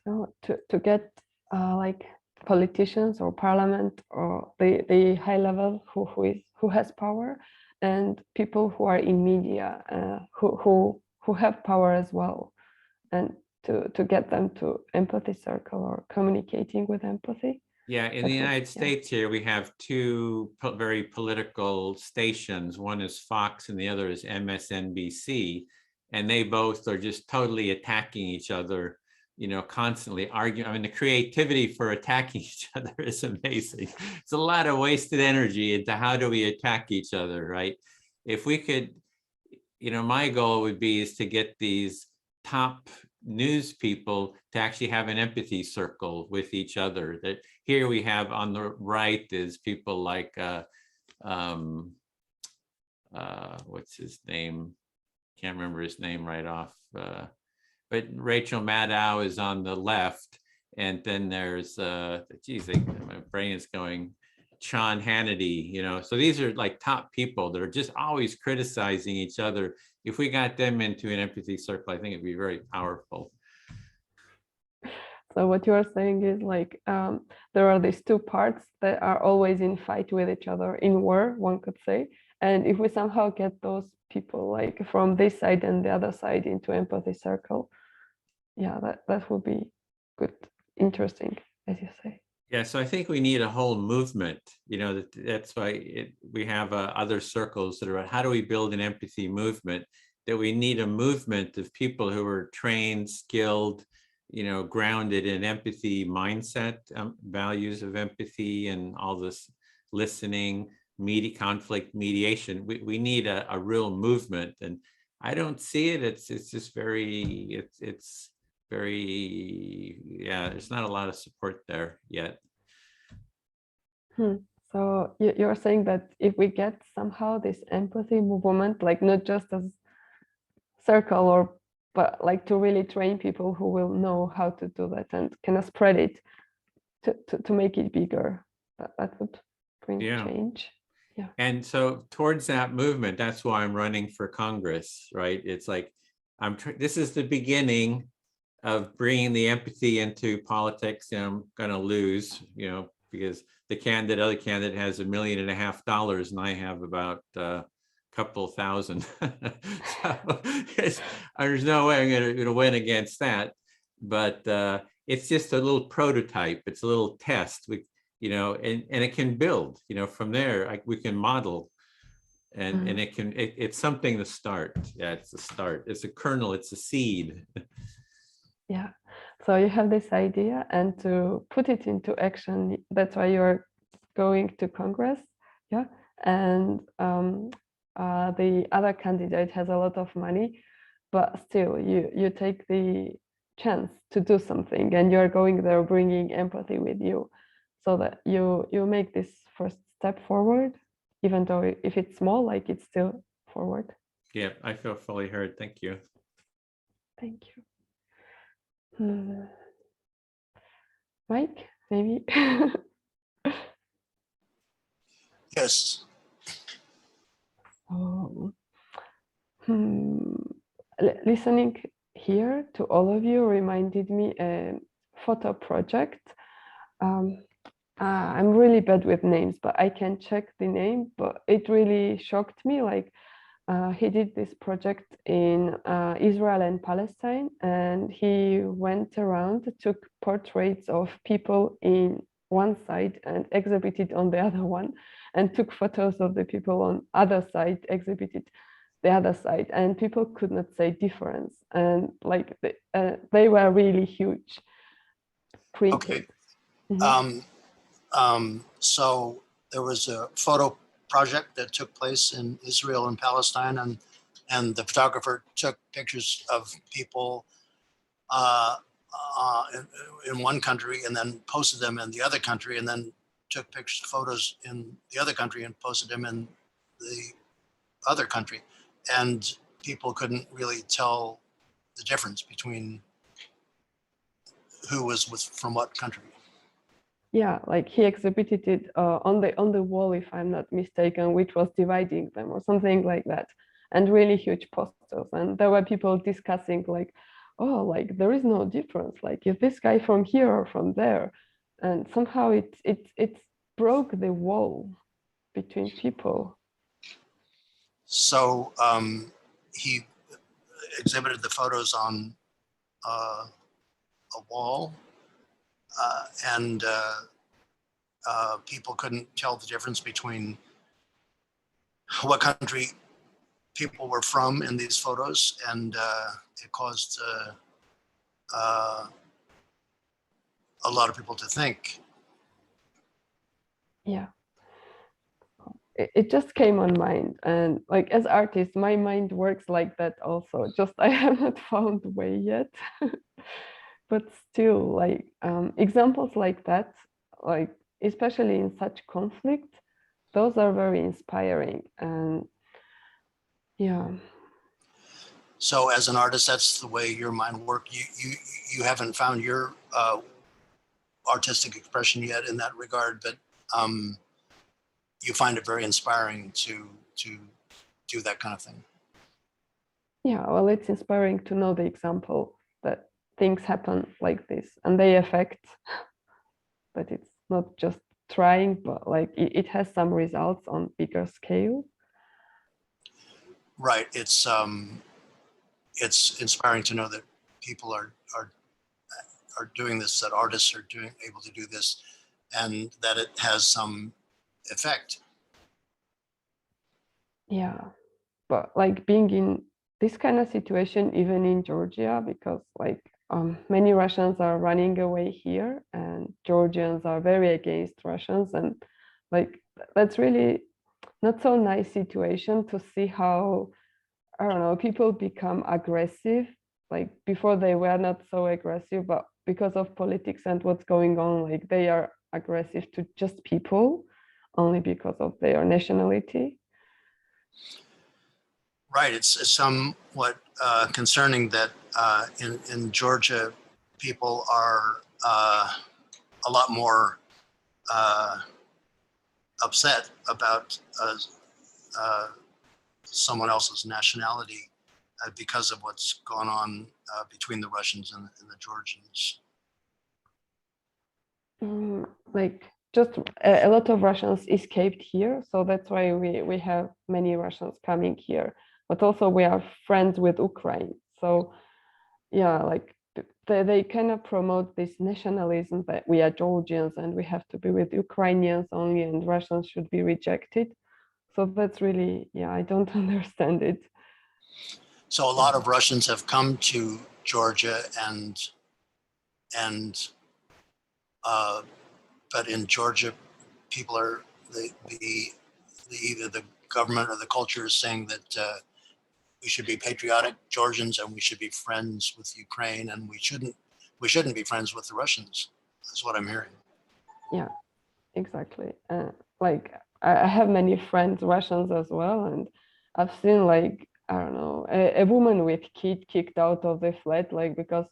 So to get like politicians or parliament or the high level who has power, and people who are in media who have power as well, and to get them to empathy circle or communicating with empathy. Yeah, in the United States here, we have two very political stations. One is Fox and the other is MSNBC. And they both are just totally attacking each other, constantly arguing. I mean, the creativity for attacking each other is amazing. It's a lot of wasted energy into how do we attack each other, right? If we could, my goal would be is to get these top news people to actually have an empathy circle with each other. That here we have on the right is people like what's his name? Can't remember his name right off. But Rachel Maddow is on the left, and then there's my brain is going. Sean Hannity, so these are like top people that are just always criticizing each other. If we got them into an empathy circle, I think it'd be very powerful. So what you are saying is like there are these two parts that are always in fight with each other, in war, one could say. And if we somehow get those people like from this side and the other side into empathy circle, yeah, that would be good, interesting, as you say. Yeah, so I think we need a whole movement. That's why we have other circles that are about how do we build an empathy movement. That we need a movement of people who are trained, skilled, grounded in empathy mindset, values of empathy, and all this listening, conflict mediation. We need a real movement, and I don't see it. It's just very there's not a lot of support there yet. So you're saying that if we get somehow this empathy movement, like not just as circle but like to really train people who will know how to do that and kind of spread it to make it bigger, that would bring change. Yeah. And so towards that movement, that's why I'm running for Congress, right? It's like this is the beginning of bringing the empathy into politics, and I'm going to lose, because the other candidate has $1.5 million, and I have about a couple thousand. So there's no way I'm going to win against that. But it's just a little prototype. It's a little test. And it can build. From there we can model, and it's something to start. Yeah, it's a start. It's a kernel. It's a seed. Yeah. So you have this idea, and to put it into action, that's why you're going to Congress, yeah. And the other candidate has a lot of money, but still, you take the chance to do something, and you're going there bringing empathy with you, so that you make this first step forward, even though if it's small, like it's still forward. Yeah, I feel fully heard. Thank you. Thank you. Mike, maybe. Yes. Oh. Listening here to all of you reminded me a photo project. I'm really bad with names, but I can check the name. But it really shocked me. Like he did this project in Israel and Palestine, and he went around, took portraits of people in one side and exhibited on the other one, and took photos of the people on other side, exhibited the other side, and people could not say difference, and like they were really huge, printed. Okay. So there was a photo project that took place in Israel and Palestine, and the photographer took pictures of people in one country and then posted them in the other country, and then took photos in the other country and posted them in the other country. And people couldn't really tell the difference between who was from what country. Yeah, like he exhibited it on the wall, if I'm not mistaken, which was dividing them or something like that, and really huge posters. And there were people discussing like, oh, like there is no difference. Like, is this guy from here or from there? And somehow it broke the wall between people. So he exhibited the photos on a wall, and people couldn't tell the difference between what country people were from in these photos, and it caused a lot of people to think. Yeah. It just came on mind, and like as artists, my mind works like that also, just I have not found a way yet. But still, like examples like that, like especially in such conflict, those are very inspiring. And yeah. So as an artist, that's the way your mind works. You haven't found your artistic expression yet in that regard, but you find it very inspiring to do that kind of thing. Yeah, well, it's inspiring to know the example that things happen like this and they affect, but it's not just trying, but like it has some results on bigger scale. Right. It's inspiring to know that people are doing this, that artists are able to do this, and that it has some effect. Yeah, but like being in this kind of situation, even in Georgia, because like many Russians are running away here, and Georgians are very against Russians, and like that's really not so nice situation to see how, I don't know, people become aggressive. Like before they were not so aggressive, but because of politics and what's going on, like they are aggressive to just people only because of their nationality. Right. It's somewhat concerning that in Georgia, people are a lot more upset about someone else's nationality because of what's gone on between the Russians and the Georgians. Like just a lot of Russians escaped here, so that's why we have many Russians coming here. But also we are friends with Ukraine, so yeah, like they kind of promote this nationalism that we are Georgians and we have to be with Ukrainians only, and Russians should be rejected. So that's really, yeah, I don't understand it. So a lot of Russians have come to Georgia, and and but in Georgia, people are either the government or the culture is saying that we should be patriotic Georgians and we should be friends with Ukraine, and we shouldn't be friends with the Russians. That's what I'm hearing. Yeah, exactly. Like I have many friends Russians as well, and I've seen, like, I don't know, a woman with kid kicked out of the flat, like because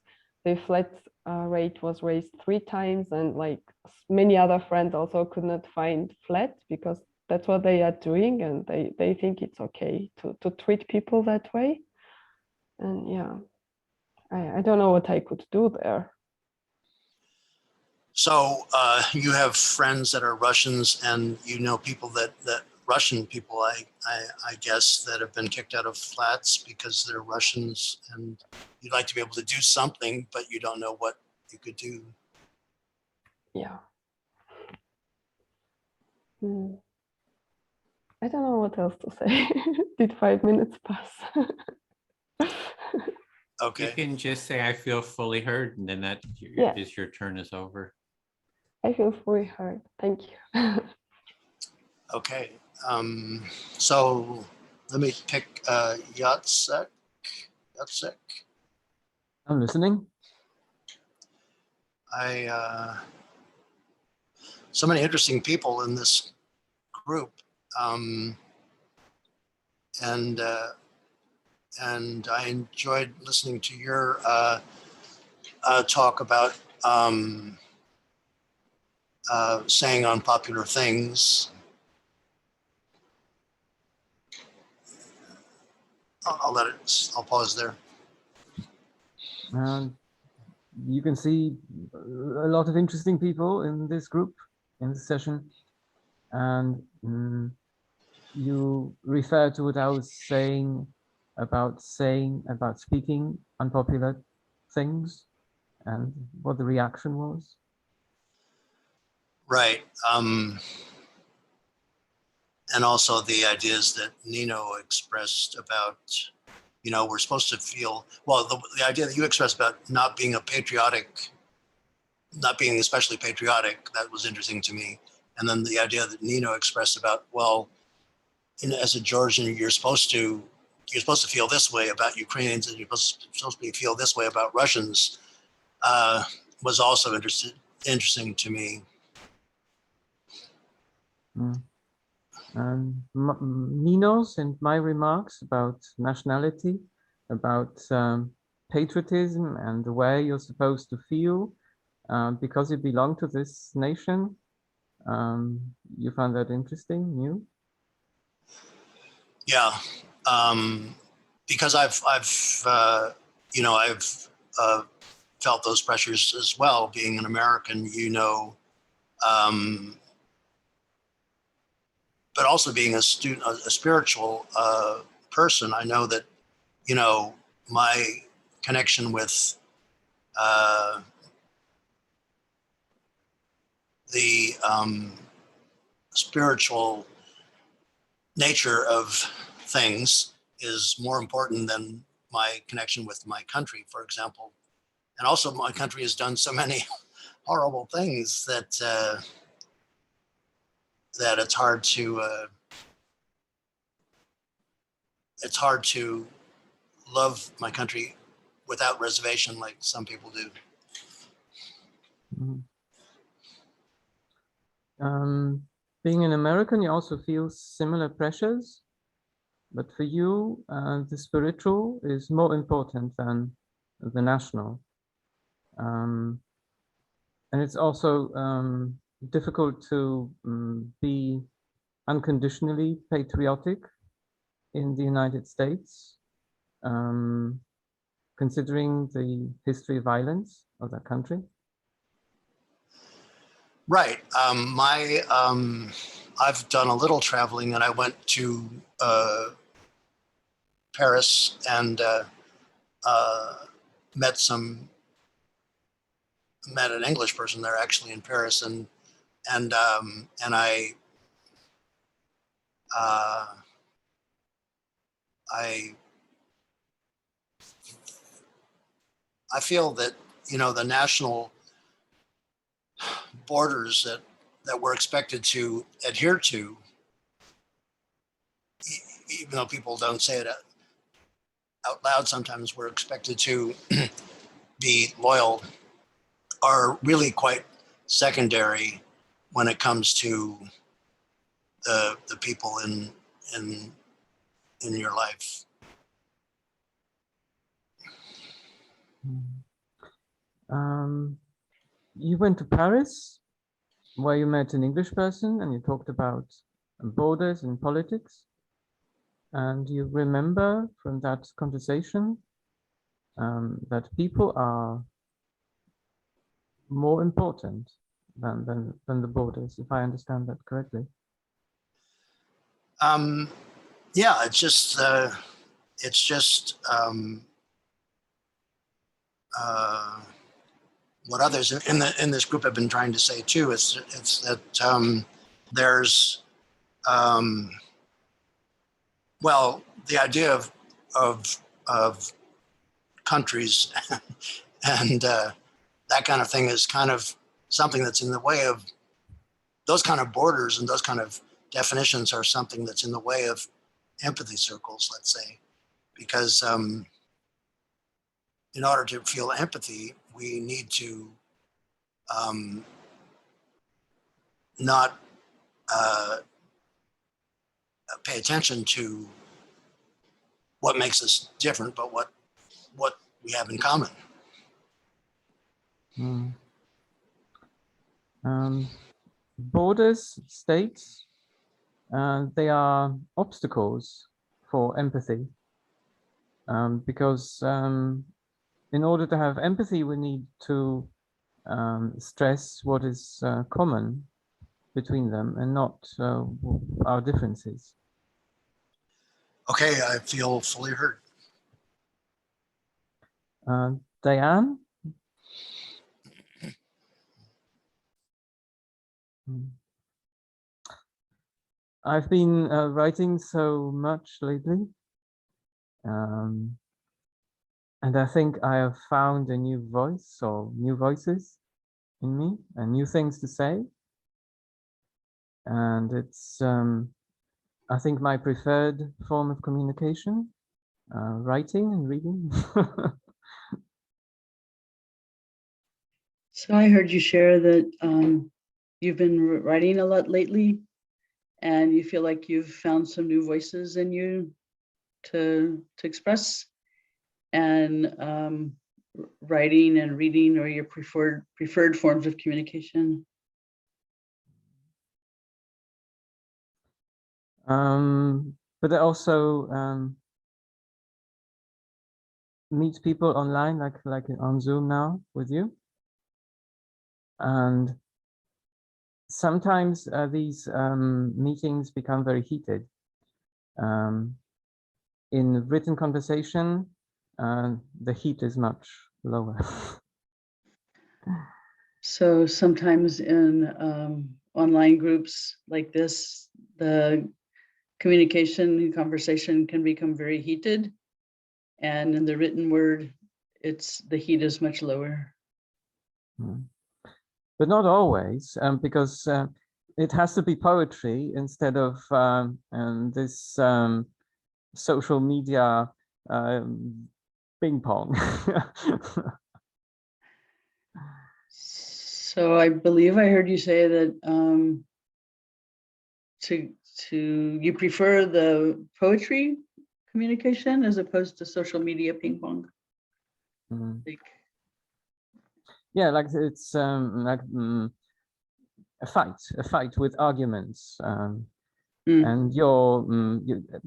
the flat rate was raised 3 times, and like many other friends also could not find flats because that's what they are doing, and they think it's okay to treat people that way. And yeah, I don't know what I could do there. So you have friends that are Russians, and you know people that Russian people, I guess, that have been kicked out of flats because they're Russians, and you'd like to be able to do something, but you don't know what you could do. Yeah. I don't know what else to say. Did 5 minutes pass? Okay. You can just say, I feel fully heard, and then that Yeah. is your turn is over. I feel fully heard. Thank you. Okay. So let me pick Yatsek. I'm listening. So many interesting people in this group, and I enjoyed listening to your talk about saying unpopular things. I'll pause there. And you can see a lot of interesting people in this group, in this session. And you refer to what I was saying about speaking unpopular things and what the reaction was. Right. And also the ideas that Nino expressed about, you know, we're supposed to feel, well, the idea that you expressed about not being especially patriotic, that was interesting to me. And then the idea that Nino expressed about, well, as a Georgian, you're supposed to feel this way about Ukrainians, and you're supposed to feel this way about Russians, was also interesting to me. Nino's and my remarks about nationality, about patriotism and the way you're supposed to feel because you belong to this nation. You found that interesting, new? Yeah, because I've felt those pressures as well, being an American, but also being a student, a spiritual person. I know that, my connection with the spiritual nature of things is more important than my connection with my country, for example. And also my country has done so many horrible things that that it's hard to love my country without reservation like some people do. Being an American, you also feel similar pressures, but for you, the spiritual is more important than the national. And it's also difficult to be unconditionally patriotic in the United States, considering the history of violence of that country. Right. I've done a little traveling, and I went to Paris and met an English person there actually in Paris, and I feel that the national borders that we're expected to adhere to, even though people don't say it out loud, sometimes we're expected to be loyal, are really quite secondary when it comes to the people in your life. You went to Paris, where you met an English person and you talked about borders and politics. And you remember from that conversation that people are more important than the borders, if I understand that correctly. Yeah, it's just what others in this group have been trying to say too. It's that there's well, the idea of countries and that kind of thing is kind of something that's in the way of those kind of borders, and those kind of definitions are something that's in the way of empathy circles, let's say, because in order to feel empathy, we need to not pay attention to what makes us different, but what we have in common. Borders, states, they are obstacles for empathy, because in order to have empathy, we need to stress what is common between them and not our differences. Okay, I feel fully heard. Diane? I've been writing so much lately, and I think I have found a new voice or new voices in me and new things to say. And it's, I think, my preferred form of communication, writing and reading. So I heard you share that you've been writing a lot lately, and you feel like you've found some new voices in you to express, and writing and reading are your preferred forms of communication. But I also meet people online, like on Zoom now with you. And sometimes these meetings become very heated. In written conversation, the heat is much lower. So sometimes in online groups like this, the communication and conversation can become very heated. And in the written word, the heat is much lower. But not always, because it has to be poetry instead of this social media ping pong. So I believe I heard you say that you prefer the poetry communication as opposed to social media ping pong. Yeah, like it's like a fight with arguments, and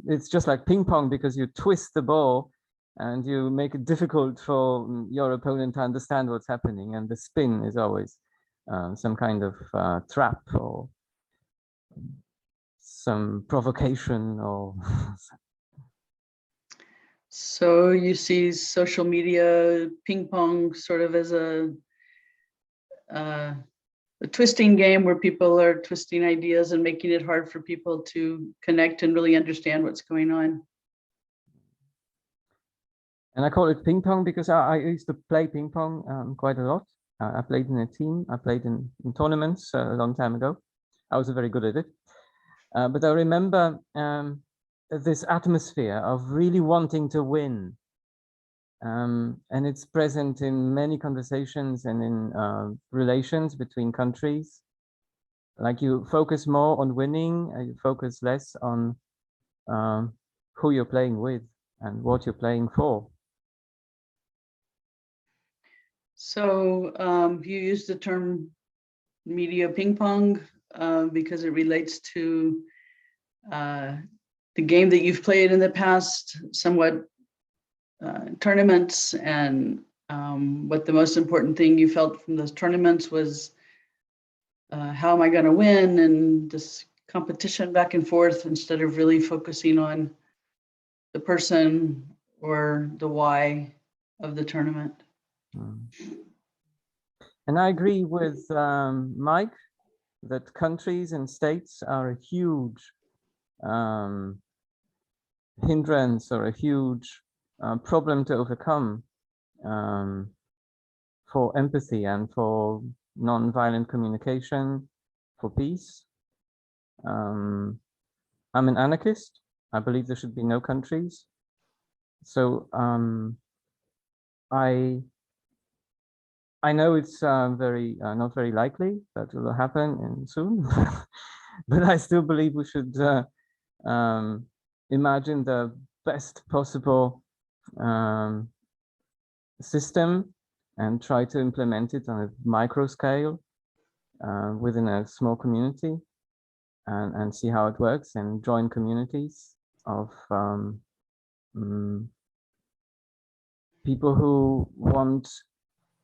it's just like ping pong, because you twist the ball and you make it difficult for your opponent to understand what's happening, and the spin is always some kind of trap or some provocation or So you see social media ping pong sort of as a twisting game where people are twisting ideas and making it hard for people to connect and really understand what's going on. And I call it ping pong because I used to play ping pong quite a lot. I played in a team. I played in tournaments a long time ago. I was very good at it. But I remember this atmosphere of really wanting to win. And it's present in many conversations and in relations between countries. Like you focus more on winning, you focus less on who you're playing with and what you're playing for. So you use the term media ping pong because it relates to the game that you've played in the past, somewhat tournaments, and what the most important thing you felt from those tournaments was how am I going to win, and this competition back and forth instead of really focusing on the person or the why of the tournament. And I agree with Mike that countries and states are a huge hindrance or a huge problem to overcome for empathy and for non-violent communication, for peace. I'm an anarchist. I believe there should be no countries. So I know it's not very likely that will happen soon, but I still believe we should imagine the best possible system and try to implement it on a micro scale within a small community and see how it works, and join communities of people who want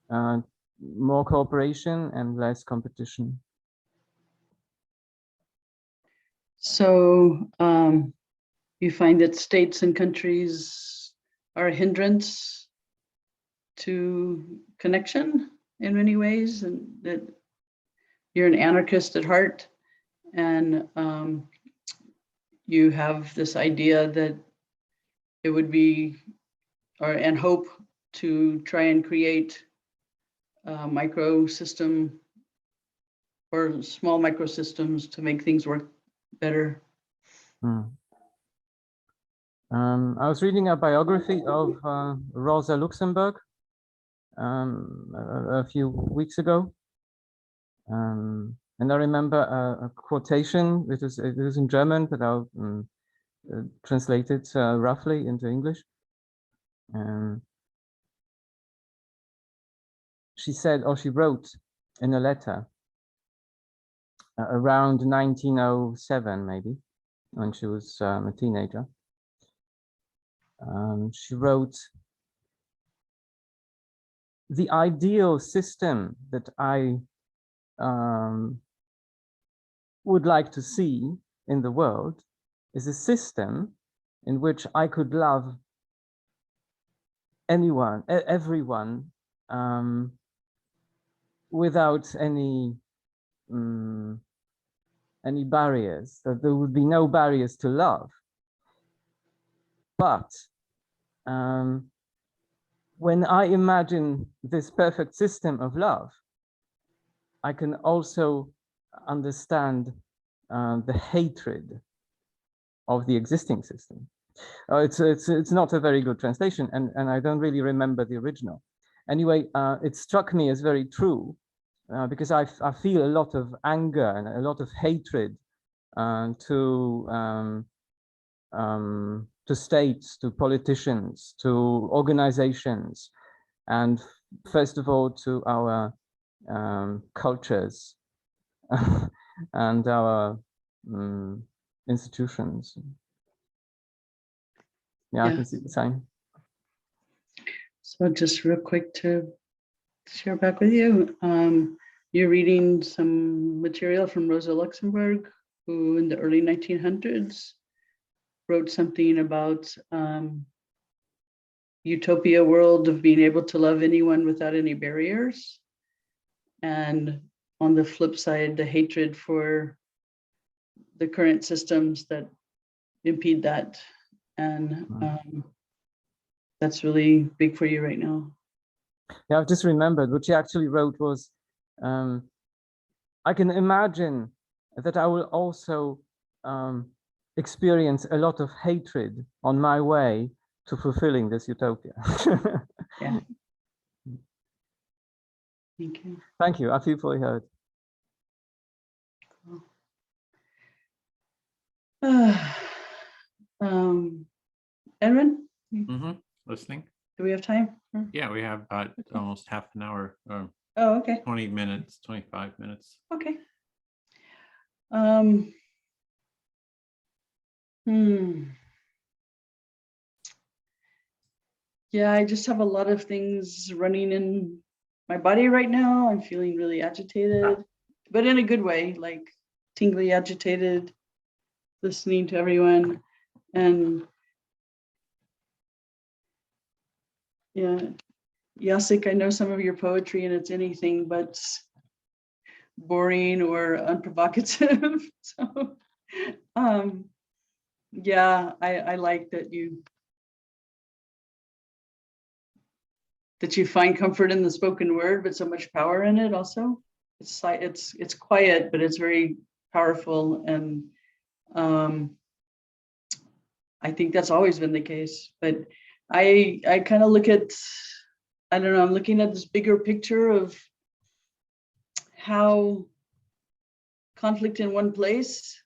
more cooperation and less competition. So you find that states and countries are a hindrance to connection in many ways, and that you're an anarchist at heart, and you have this idea that it would be, and hope to try and create a microsystem or small microsystems to make things work better. I was reading a biography of Rosa Luxemburg a few weeks ago, and I remember a quotation. It was in German, but I'll translate it roughly into English. She said, or she wrote in a letter around 1907, maybe, when she was a teenager. She wrote, "The ideal system that I would like to see in the world is a system in which I could love anyone, everyone, without any barriers, that there would be no barriers to love. But when I imagine this perfect system of love, I can also understand the hatred of the existing system." It's not a very good translation, and I don't really remember the original. Anyway, it struck me as very true because I feel a lot of anger and a lot of hatred to states, to politicians, to organizations, and first of all to our cultures and our institutions. Yeah, I can see the same. So just real quick to share back with you, you're reading some material from Rosa Luxemburg, who in the early 1900s wrote something about utopia world of being able to love anyone without any barriers. And on the flip side, the hatred for the current systems that impede that. And that's really big for you right now. Yeah, I've just remembered what she actually wrote was, I can imagine that I will also experience a lot of hatred on my way to fulfilling this utopia. Yeah. Thank you. Thank you. I feel fully heard. Edwin, Listening. do we have time? Yeah, we have about almost half an hour, Oh, okay. 20 minutes, 25 minutes. Okay. Yeah, I just have a lot of things running in my body right now. I'm feeling really agitated, but in a good way, like tingly agitated, listening to everyone. And yeah, Jacek, I know some of your poetry and it's anything but boring or unprovocative. So yeah, I like that you find comfort in the spoken word, but so much power in it also. It's quiet, but it's very powerful. And I think that's always been the case. But I kind of look at, I don't know, I'm looking at this bigger picture of how conflict in one place,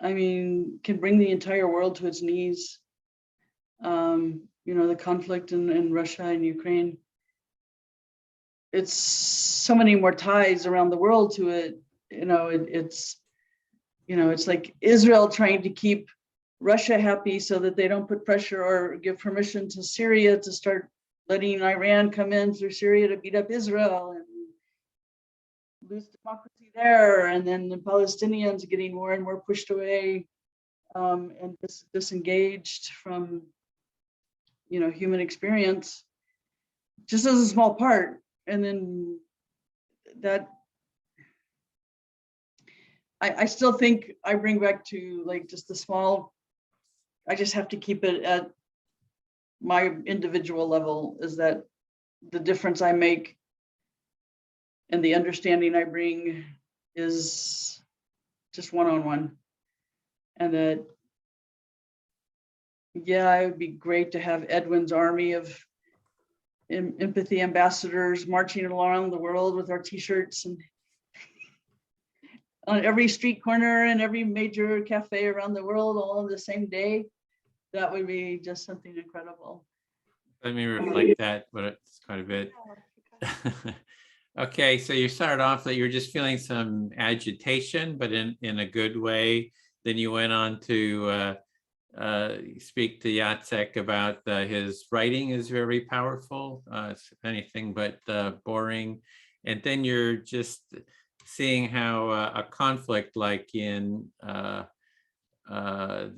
I mean, can bring the entire world to its knees. You know, the conflict in Russia and Ukraine. It's so many more ties around the world to it. You know, it's like Israel trying to keep Russia happy so that they don't put pressure or give permission to Syria to start letting Iran come in through Syria to beat up Israel and lose democracy there. And then the Palestinians getting more and more pushed away and disengaged from, you know, human experience, just as a small part. And then that, I still think I bring back to like just the small, I just have to keep it at my individual level, is that the difference I make and the understanding I bring is just one-on-one. And that, yeah, it would be great to have Edwin's army of empathy ambassadors marching around the world with our t-shirts and on every street corner and every major cafe around the world all on the same day. That would be just something incredible. Let me reflect that, but it's quite a bit. Okay, so you started off that you were just feeling some agitation, but in a good way. Then you went on to speak to Jacek about his writing is very powerful. It's anything but boring. And then you're just seeing how a conflict like in the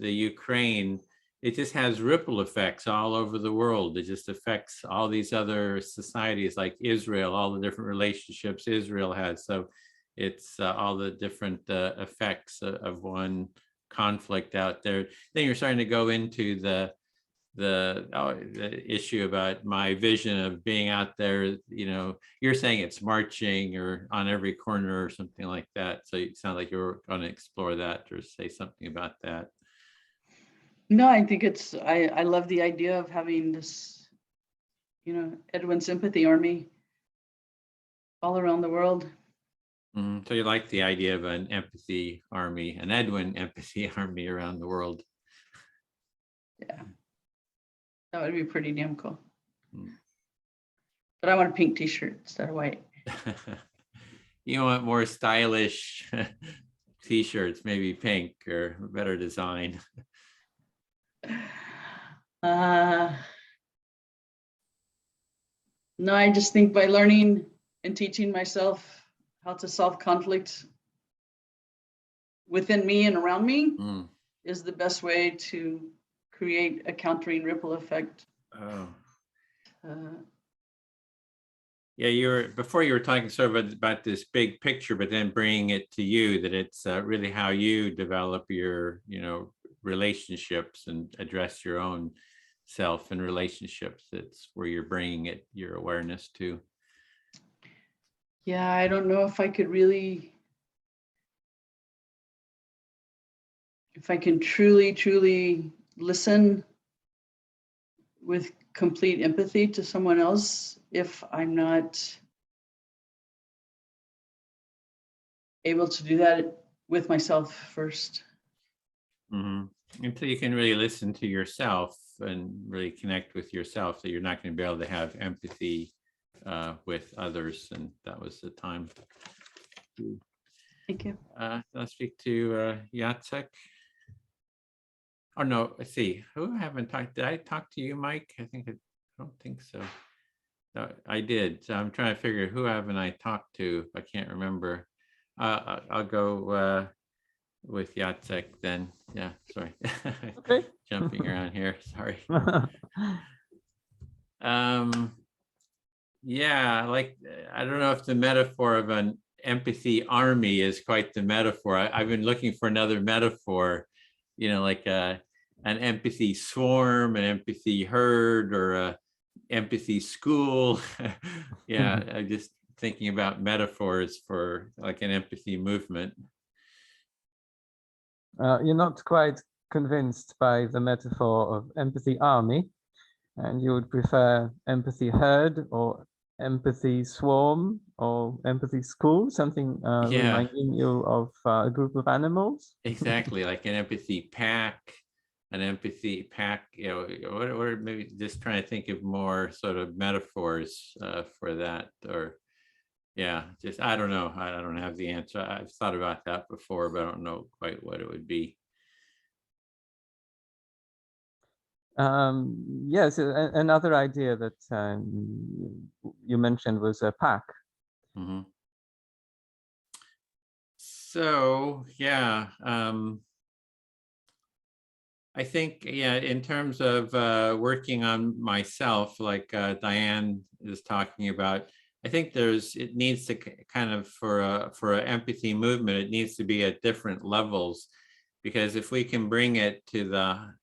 Ukraine, it just has ripple effects all over the world. It just affects all these other societies like Israel, all the different relationships Israel has. So it's all the different effects of one conflict out there. Then you're starting to go into the issue about my vision of being out there. You know, you're saying it's marching or on every corner or something like that. So it sounds like you're going to explore that or say something about that. No, I think it's, I love the idea of having this, you know, Edwin Sympathy Army all around the world. So you like the idea of an empathy army, an Edwin empathy army around the world. Yeah, that would be pretty damn cool. But I want a pink t-shirt instead of white. You want more stylish t-shirts, maybe pink or better design. No, I just think by learning and teaching myself how to solve conflict within me and around me is the best way to create a countering ripple effect. Oh. Yeah, before you were talking sort of about this big picture, but then bringing it to you, that it's really how you develop your, you know, relationships and address your own self and relationships. It's where you're bringing it, your awareness to. Yeah, I don't know if I could really, if I can truly listen with complete empathy to someone else if I'm not able to do that with myself first. Mhm. Until you can really listen to yourself and really connect with yourself, that you're not going to be able to have empathy with others. And that was the time. Thank you. I'll speak to Jacek. Oh, no, let's see. Who I haven't talked? Did I talk to you, Mike? I don't think so. No, I did. So I'm trying to figure who haven't I talked to? I can't remember. I'll go with Jacek then. Yeah, sorry. Okay. Jumping around here, sorry. Yeah, like, I don't know if the metaphor of an empathy army is quite the metaphor. I've been looking for another metaphor, like an empathy swarm, an empathy herd, or a empathy school. Yeah, I'm just thinking about metaphors for like an empathy movement. You're not quite convinced by the metaphor of empathy army, and you would prefer empathy herd or empathy swarm or empathy school, something Yeah. reminding you of a group of animals. Exactly, like an empathy pack, or maybe just trying to think of more sort of metaphors for that, or yeah, just I don't know. I don't have the answer. I've thought about that before, but I don't know quite what it would be. Yes, another idea that you mentioned was a pack. Mhm. So yeah, I think, yeah, in terms of working on myself, like Diane is talking about, I think it needs to kind of, for an empathy movement, it needs to be at different levels, because if we can bring it to the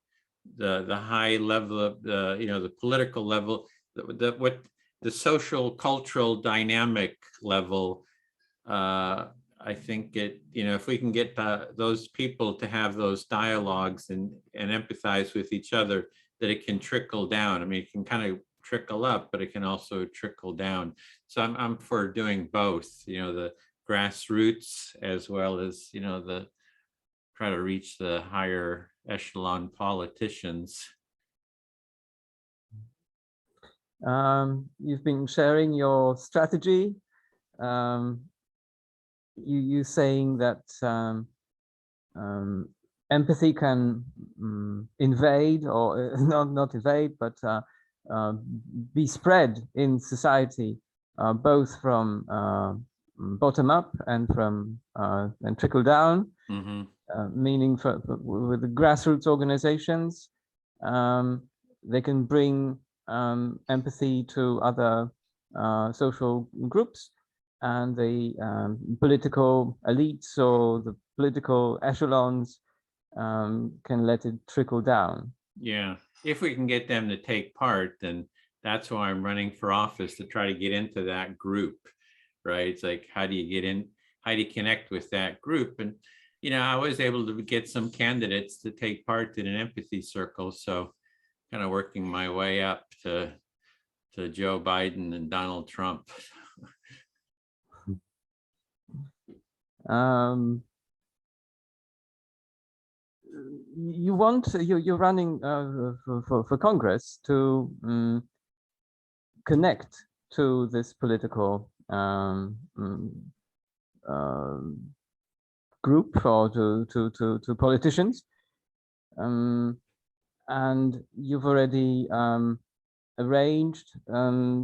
high level of the political level, the social cultural dynamic level, I think if we can get those people to have those dialogues and empathize with each other, that it can trickle down. I mean, it can kind of trickle up, but it can also trickle down. So I'm for doing both, the grassroots as well as, try to reach the higher echelon politicians. You've been sharing your strategy. You saying that empathy can invade, or not invade, but be spread in society, both from bottom up and trickle down. Mm-hmm. Meaning with the grassroots organizations, they can bring empathy to other social groups, and the political elites or the political echelons can let it trickle down. Yeah, if we can get them to take part, then that's why I'm running for office, to try to get into that group, right? It's like, how do you get in? How do you connect with that group? And I was able to get some candidates to take part in an empathy circle, so kind of working my way up to Joe Biden and Donald Trump. You're running for Congress to connect to this political group, or to politicians, and you've already arranged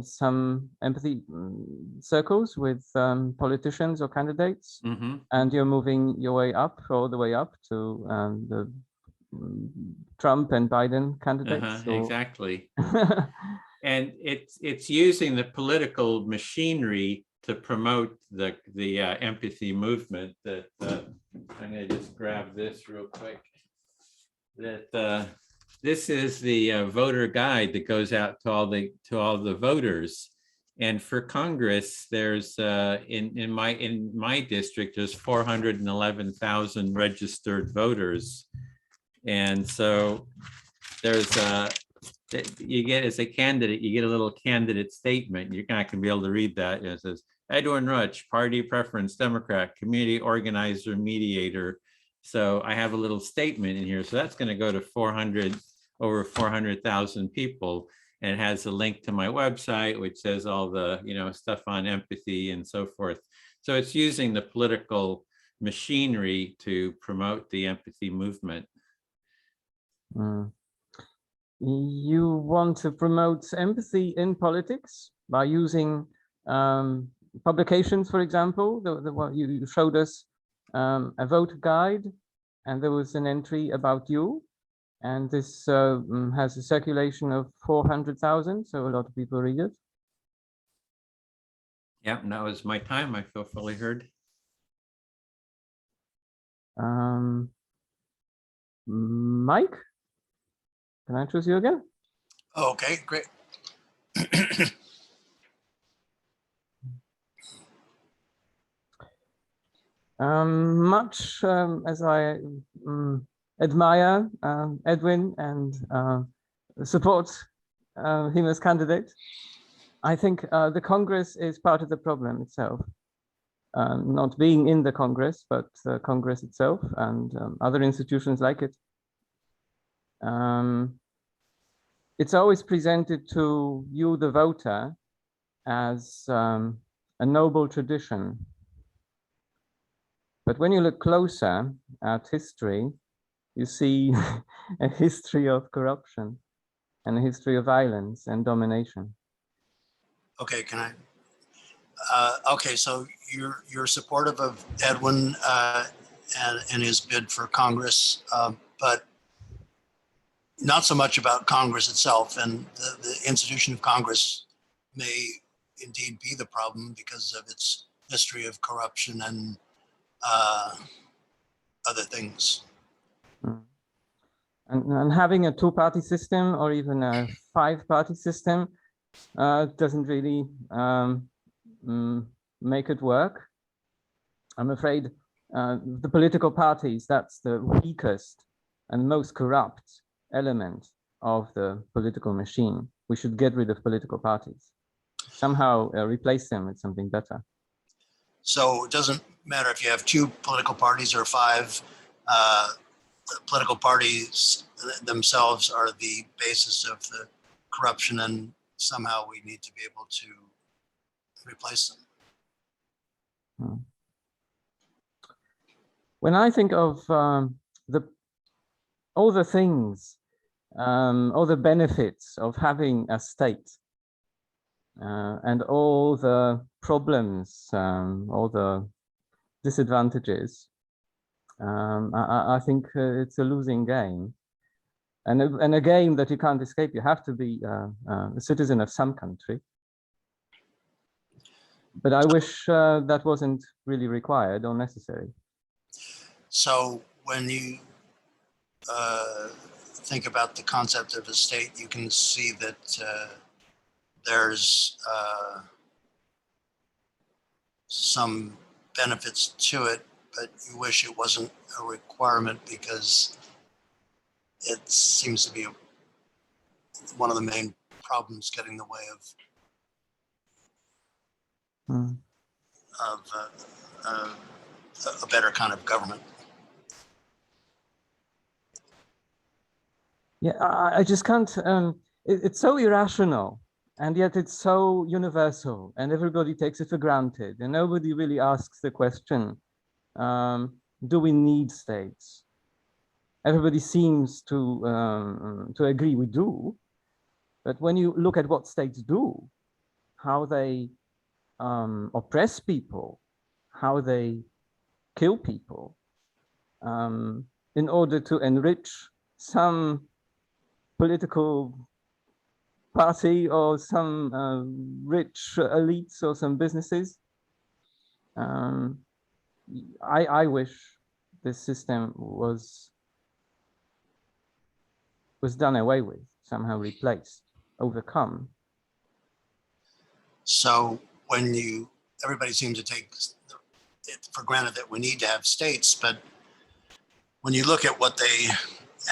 some empathy circles with politicians or candidates. Mm-hmm. And you're moving your way up, all the way up to the Trump and Biden candidates. Exactly. And it's using the political machinery to promote the empathy movement. That I'm going to just grab this real quick. That this is the voter guide that goes out to all the voters. And for Congress, there's in my district, there's 411,000 registered voters. And so there's you get, as a candidate, you get a little candidate statement. You're not going to be able to read that. It says, Edwin Rutch, party preference, Democrat, community organizer, mediator. So I have a little statement in here. So that's going to go to over 400,000 people. And it has a link to my website, which says all the, stuff on empathy and so forth. So it's using the political machinery to promote the empathy movement. Mm. You want to promote empathy in politics by using publications, for example, the one you showed us, a voter guide, and there was an entry about you, and this has a circulation of 400,000, so a lot of people read it. Yeah, and that was my time. I feel fully heard. Mike, can I choose you again? Oh, okay, great. Much as I admire Edwin and support him as candidate, I think the Congress is part of the problem itself. Not being in the Congress, but the Congress itself and other institutions like it. It's always presented to you, the voter, as a noble tradition. But when you look closer at history, you see a history of corruption and a history of violence and domination. Okay, can I? Okay, so you're supportive of Edwin and his bid for Congress, but not so much about Congress itself, and the institution of Congress may indeed be the problem because of its history of corruption and other things. And having a two-party system or even a five-party system doesn't really make it work. I'm afraid the political parties, that's the weakest and most corrupt element of the political machine. We should get rid of political parties. Somehow replace them with something better. So it doesn't matter if you have two political parties or five. The political parties themselves are the basis of the corruption, and somehow we need to be able to replace them. When I think of all the things, all the benefits of having a state, and all the problems, all the disadvantages, I think it's a losing game, and a game that you can't escape. You have to be a citizen of some country. But I wish that wasn't really required or necessary. So when you think about the concept of a state, you can see that there's some benefits to it, but you wish it wasn't a requirement because it seems to be one of the main problems getting in the way of a better kind of government. Yeah, I just can't. It's so irrational, and yet it's so universal, and everybody takes it for granted, and nobody really asks the question: do we need states? Everybody seems to agree we do, but when you look at what states do, how they oppress people, how they kill people, in order to enrich some political party or some rich elites or some businesses. I wish this system was was done away with, somehow replaced, overcome. So when everybody seems to take it for granted that we need to have states, but when you look at what they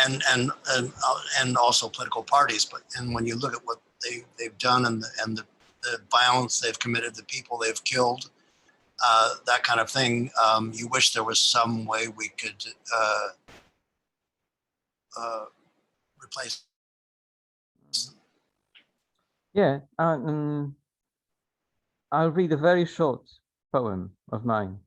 and also political parties, and when you look at what they've done and the violence they've committed, the people they've killed, that kind of thing, you wish there was some way we could replace. Yeah, I'll read a very short poem of mine.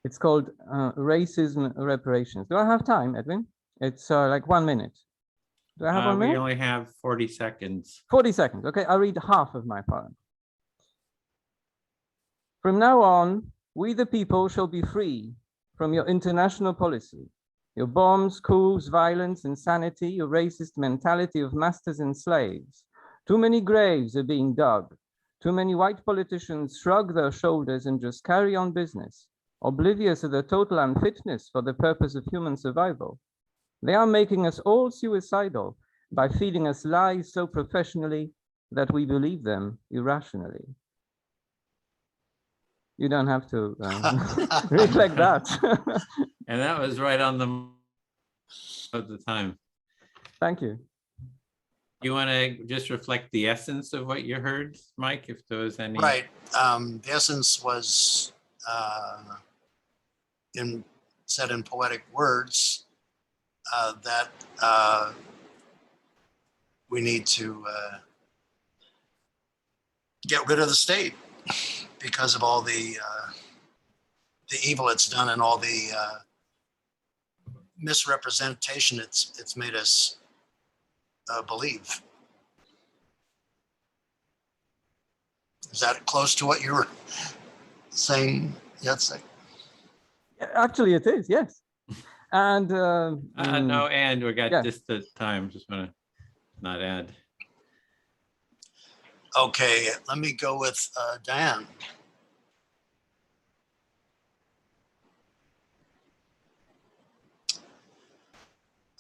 It's called Racism Reparations. Do I have time, Edwin? It's like 1 minute. Do I have 1 minute? We only have 40 seconds. 40 seconds. Okay, I'll read half of my poem. From now on, we the people shall be free from your international policy, your bombs, coups, violence, insanity, your racist mentality of masters and slaves. Too many graves are being dug. Too many white politicians shrug their shoulders and just carry on business, oblivious of the total unfitness for the purpose of human survival. They are making us all suicidal by feeding us lies so professionally that we believe them irrationally. You don't have to reflect that. And that was right on the time. Thank you. You want to just reflect the essence of what you heard, Mike, if there was any? Right. The essence was said in poetic words that we need to get rid of the state because of all the evil it's done and all the misrepresentation it's made us believe. Is that close to what you were saying, Yatsik? Actually, it is, yes. And No, and we got yeah. just the time. Just want to not add. Okay, let me go with Diane.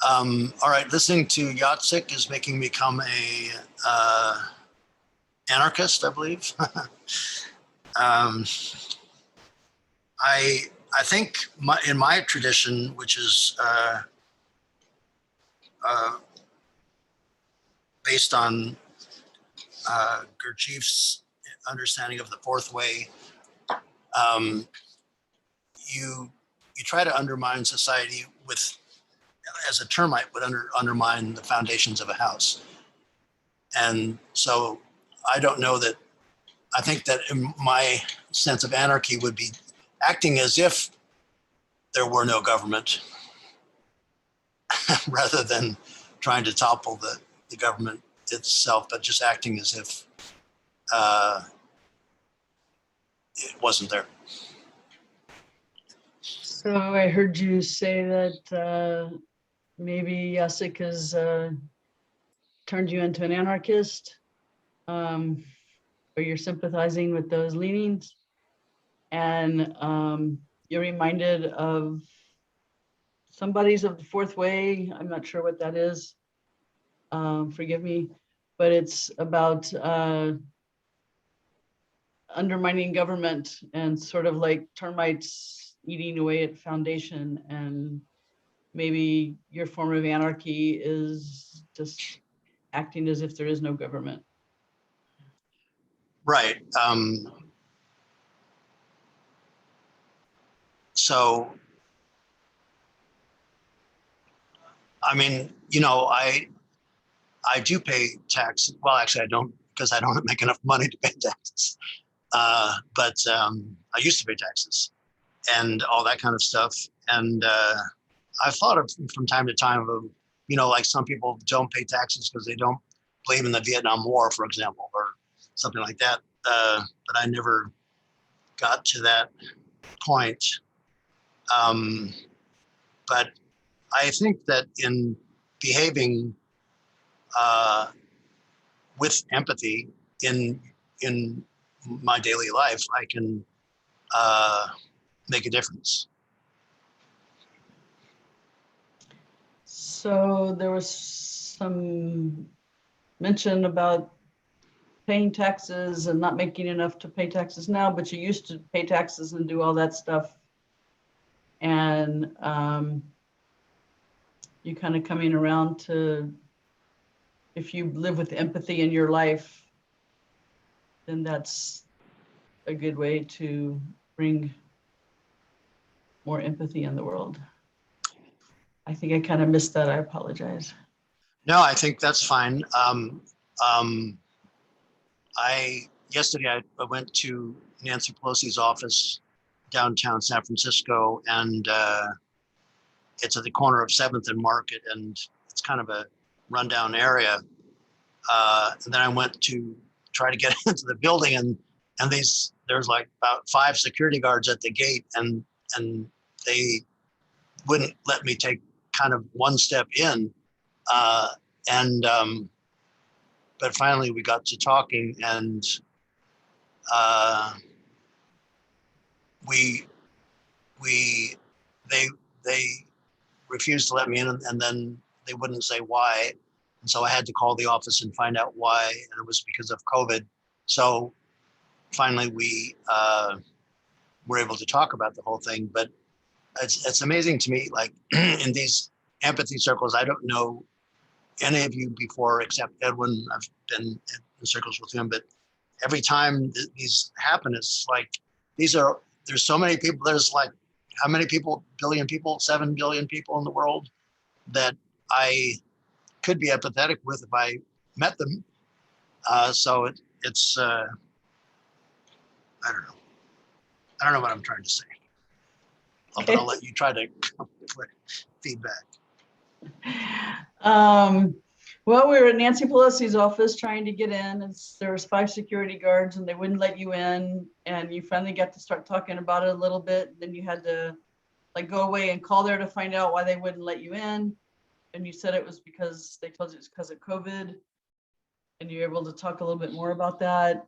All right, listening to Yatsik is making me become a anarchist, I believe. I think in my tradition, which is based on Gurdjieff's understanding of the fourth way, you try to undermine society with, as a termite would undermine the foundations of a house. And so I don't know that, I think that in my sense of anarchy would be acting as if there were no government rather than trying to topple the government itself, but just acting as if it wasn't there. So I heard you say that maybe Yatsik has turned you into an anarchist, or you're sympathizing with those leanings, and you're reminded of some buddies of the fourth way. I'm not sure what that is. Forgive me, but it's about undermining government and sort of like termites eating away at foundation, and maybe your form of anarchy is just acting as if there is no government. Right. So, I mean, you know, I do pay taxes. Well, actually, I don't, because I don't make enough money to pay taxes. But I used to pay taxes and all that kind of stuff. And I've thought of from time to time of, you know, like some people don't pay taxes because they don't believe in the Vietnam War, for example, or something like that. But I never got to that point. But I think that in behaving with empathy in my daily life, I can make a difference. So there was some mention about paying taxes and not making enough to pay taxes now, but you used to pay taxes and do all that stuff. And you kind of coming around to, if you live with empathy in your life, then that's a good way to bring more empathy in the world. I think I kind of missed that. I apologize. No, I think that's fine. Yesterday I went to Nancy Pelosi's office downtown San Francisco, and it's at the corner of 7th and Market, and it's kind of a rundown area. And then I went to try to get into the building, and there's like about 5 security guards at the gate, and they wouldn't let me take kind of one step in. But finally we got to talking, and they refused to let me in, and then they wouldn't say why. And so I had to call the office and find out why, and it was because of COVID. So finally we were able to talk about the whole thing. But it's amazing to me, like in these empathy circles, I don't know any of you before except Edwin. I've been in circles with him, but every time these happen, it's like there's so many people. There's like, how many people? Billion people, 7 billion people in the world that I could be empathetic with if I met them. So it's I don't know. I don't know what I'm trying to say. But I'll let you try to come with feedback. Well, we were at Nancy Pelosi's office trying to get in. There was 5 security guards and they wouldn't let you in. And you finally got to start talking about it a little bit. Then you had to like go away and call there to find out why they wouldn't let you in. And you said it was because they told you it's because of COVID. And you're able to talk a little bit more about that.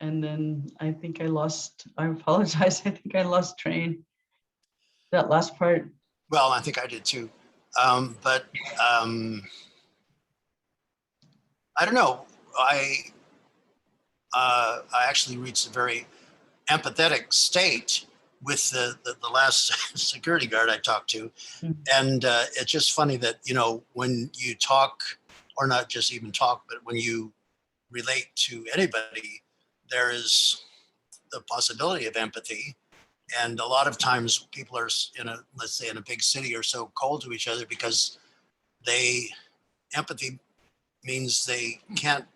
And then I apologize. I think I lost train. That last part. Well, I think I did too. But I don't know. I actually reached a very empathetic state with the last security guard I talked to. And it's just funny that, when you talk, or not just even talk, but when you relate to anybody, there is the possibility of empathy. And a lot of times people are let's say in a big city, are so cold to each other because empathy means they can't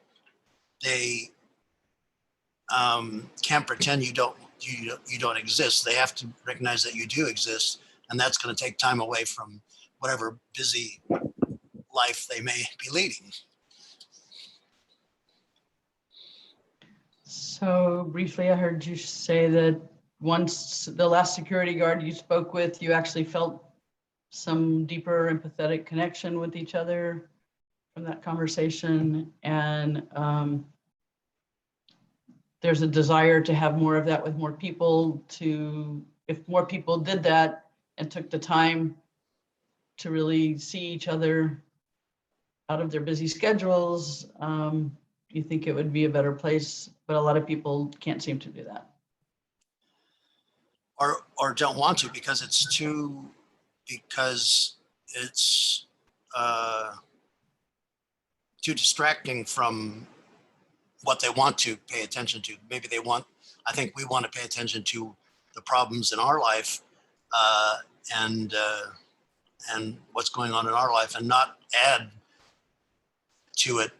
pretend you don't exist. They have to recognize that you do exist. And that's going to take time away from whatever busy life they may be leading. So briefly, I heard you say that once the last security guard you spoke with, you actually felt some deeper empathetic connection with each other from that conversation. And there's a desire to have more of that with more people, if more people did that and took the time to really see each other out of their busy schedules, you think it would be a better place, but a lot of people can't seem to do that. Or don't want to because it's too distracting from what they want to pay attention to. Maybe I think we want to pay attention to the problems in our life and what's going on in our life, and not add to it,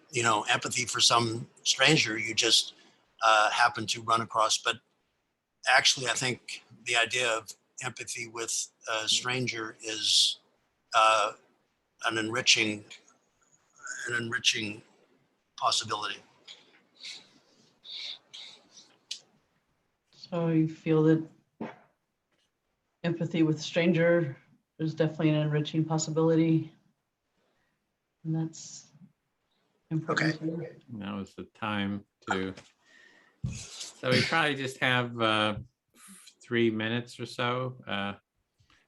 empathy for some stranger you just happen to run across. But actually, I think the idea of empathy with a stranger is an enriching possibility. So you feel that empathy with stranger is definitely an enriching possibility. And that's important. Okay. Now is the time to. So we probably just have 3 minutes or so.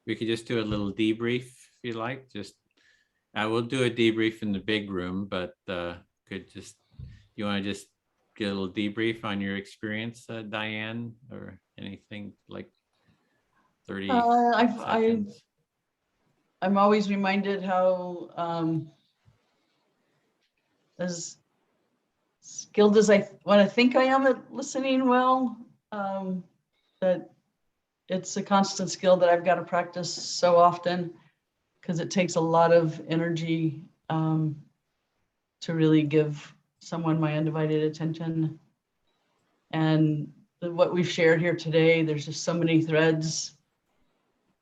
We could just do a little debrief if you like. Just we'll do a debrief in the big room, but you want to just get a little debrief on your experience, Diane, or anything like 30 seconds? I'm always reminded how as skilled as I want to think I am at listening well, that it's a constant skill that I've got to practice so often, because it takes a lot of energy to really give someone my undivided attention. And what we've shared here today, there's just so many threads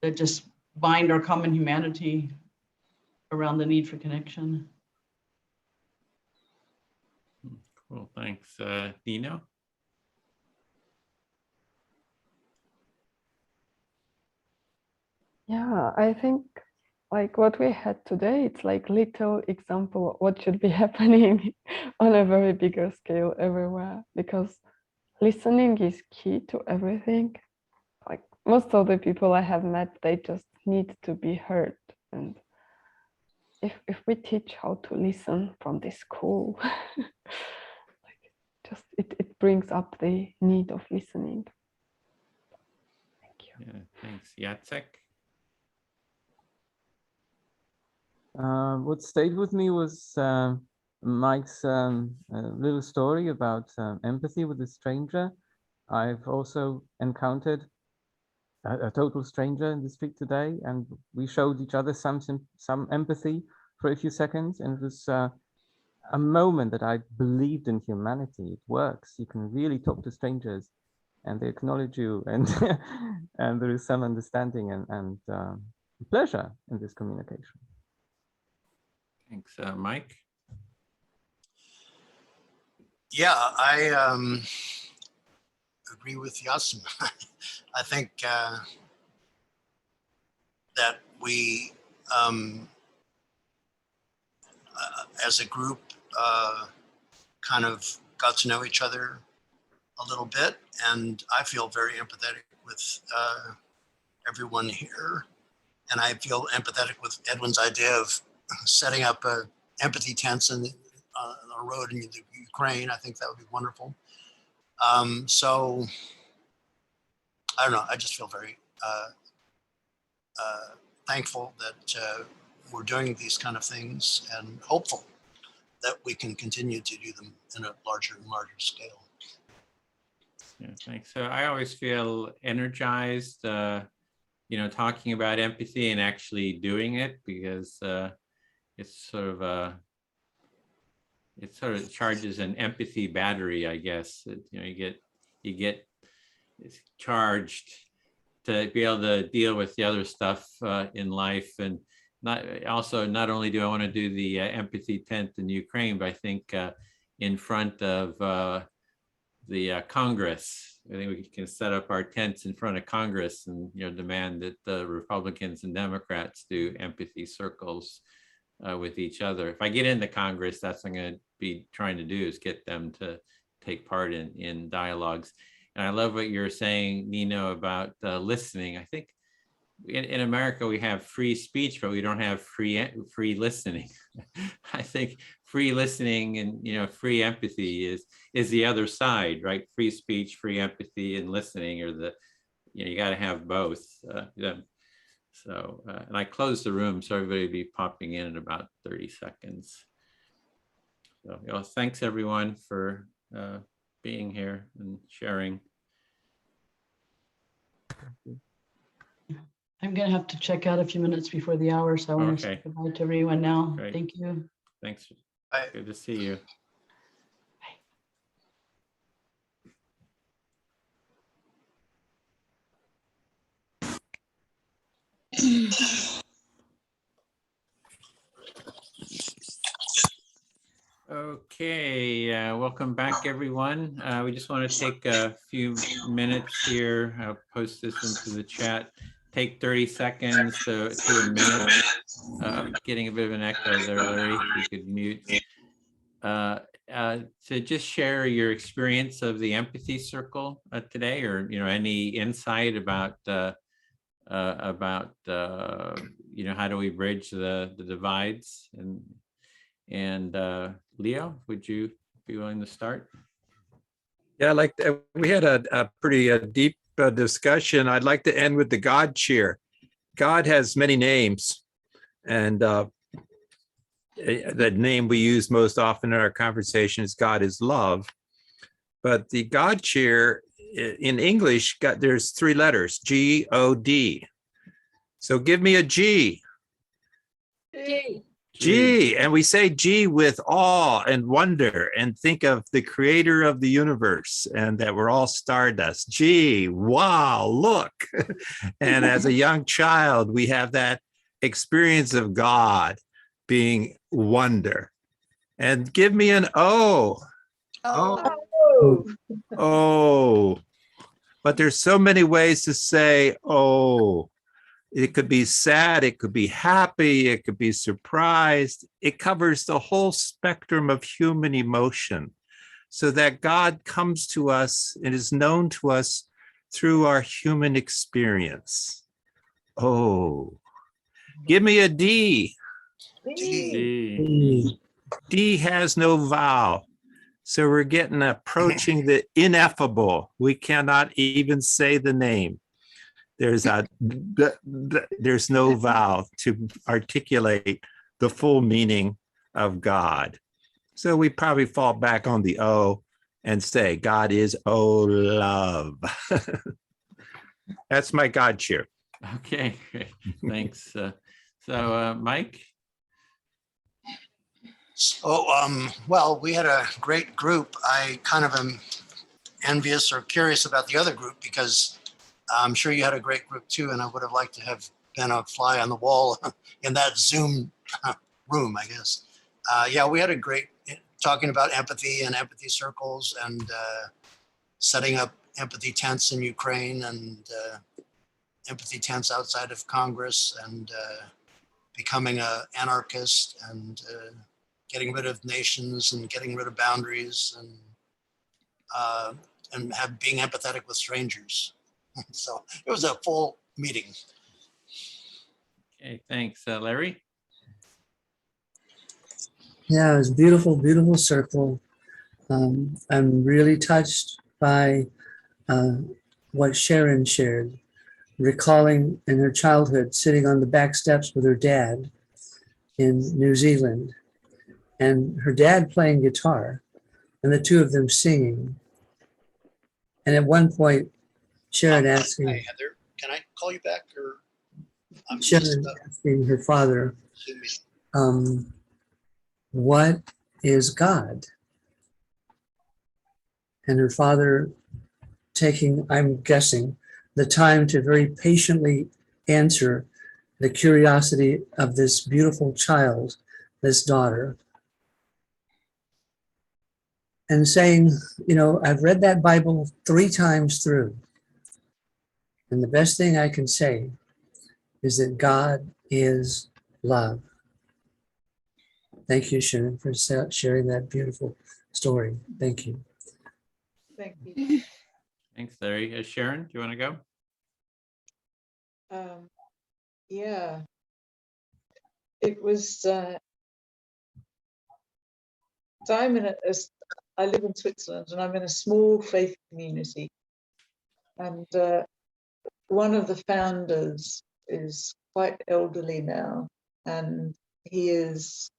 that just bind our common humanity around the need for connection. Cool, thanks. Nino? Yeah, I think like what we had today, it's like little example of what should be happening on a very bigger scale everywhere, because listening is key to everything. Like most of the people I have met, they just need to be heard. And if we teach how to listen from this school, it brings up the need of listening. Thank you. Yeah, thanks. Jacek? What stayed with me was Mike's little story about empathy with a stranger. I've also encountered a total stranger in the street today, and we showed each other some empathy for a few seconds, and it was a moment that I believed in humanity. It works. You can really talk to strangers, and they acknowledge you, and and there is some understanding and pleasure in this communication. Thanks. Mike? Yeah, I agree with Yasin. I think that we, as a group, kind of got to know each other a little bit, and I feel very empathetic with everyone here. And I feel empathetic with Edwin's idea of setting up empathy tents on a road in the Ukraine. I think that would be wonderful. So I don't know. I just feel very thankful that we're doing these kind of things, and hopeful that we can continue to do them in a larger and larger scale. Yeah, thanks. So I always feel energized, talking about empathy and actually doing it, because it sort of charges an empathy battery, I guess. You get charged to be able to deal with the other stuff in life. And not only do I want to do the empathy tent in Ukraine, but I think in front of the Congress, I think we can set up our tents in front of Congress and demand that the Republicans and Democrats do empathy circles with each other. If I get into Congress, that's what I'm going to be trying to do, is get them to take part in dialogues. And I love what you're saying, Nino, about listening. I think in America we have free speech, but we don't have free listening. I think free listening and free empathy is the other side, right? Free speech, free empathy, and listening are the you got to have both. So, and I closed the room, so everybody will be popping in about 30 seconds. So, thanks everyone for being here and sharing. I'm going to have to check out a few minutes before the hour, so I want to say goodbye to everyone now. Great. Thank you. Thanks. Bye. Good to see you. Okay, welcome back, everyone. We just want to take a few minutes here. I'll post this into the chat. Take 30 seconds to a minute. Getting a bit of an echo there, Larry. You could mute. to just share your experience of the empathy circle today, or any insight about how do we bridge the divides, and Leo, would you be willing to start? Yeah, like we had a pretty deep discussion. I'd like to end with the God cheer. God has many names, and the name we use most often in our conversation is God is love. But the God cheer in English, there's 3 letters, G-O-D. So give me a G. G. And we say G with awe and wonder, and think of the creator of the universe and that we're all stardust. G, wow, look. And as a young child, we have that experience of God being wonder. And give me an O. Oh. But there's so many ways to say oh. It could be sad, it could be happy, it could be surprised. It covers the whole spectrum of human emotion, so that God comes to us and is known to us through our human experience. Oh, give me a D. D. D has no vowel. So we're approaching the ineffable. We cannot even say the name. There's no vowel to articulate the full meaning of God. So we probably fall back on the O and say, God is love. That's my God cheer. Okay, great. Thanks. So Mike? So, well, we had a great group. I kind of am envious or curious about the other group, because I'm sure you had a great group too, and I would have liked to have been a fly on the wall in that Zoom room, I guess. Yeah, we had a great talking about empathy and empathy circles, and setting up empathy tents in Ukraine, and empathy tents outside of Congress, and becoming an anarchist, and getting rid of nations and getting rid of boundaries, and being empathetic with strangers. So it was a full meeting. Okay, thanks. Larry? Yeah, it was a beautiful, beautiful circle. I'm really touched by what Sharon shared, recalling in her childhood sitting on the back steps with her dad in New Zealand, and her dad playing guitar, and the two of them singing. And at one point, Sharon asking, Hi, Heather, can I call you back, or I'm Sharon asking her father, what is God? And her father taking, I'm guessing, the time to very patiently answer the curiosity of this beautiful child, this daughter, and saying, I've read that Bible 3 times through, and the best thing I can say is that God is love. Thank you, Sharon, for sharing that beautiful story. Thank you. Thank you. Thanks, Larry. Sharon, do you want to go? Yeah, it was. So I live in Switzerland, and I'm in a small faith community, and one of the founders is quite elderly now, and he is.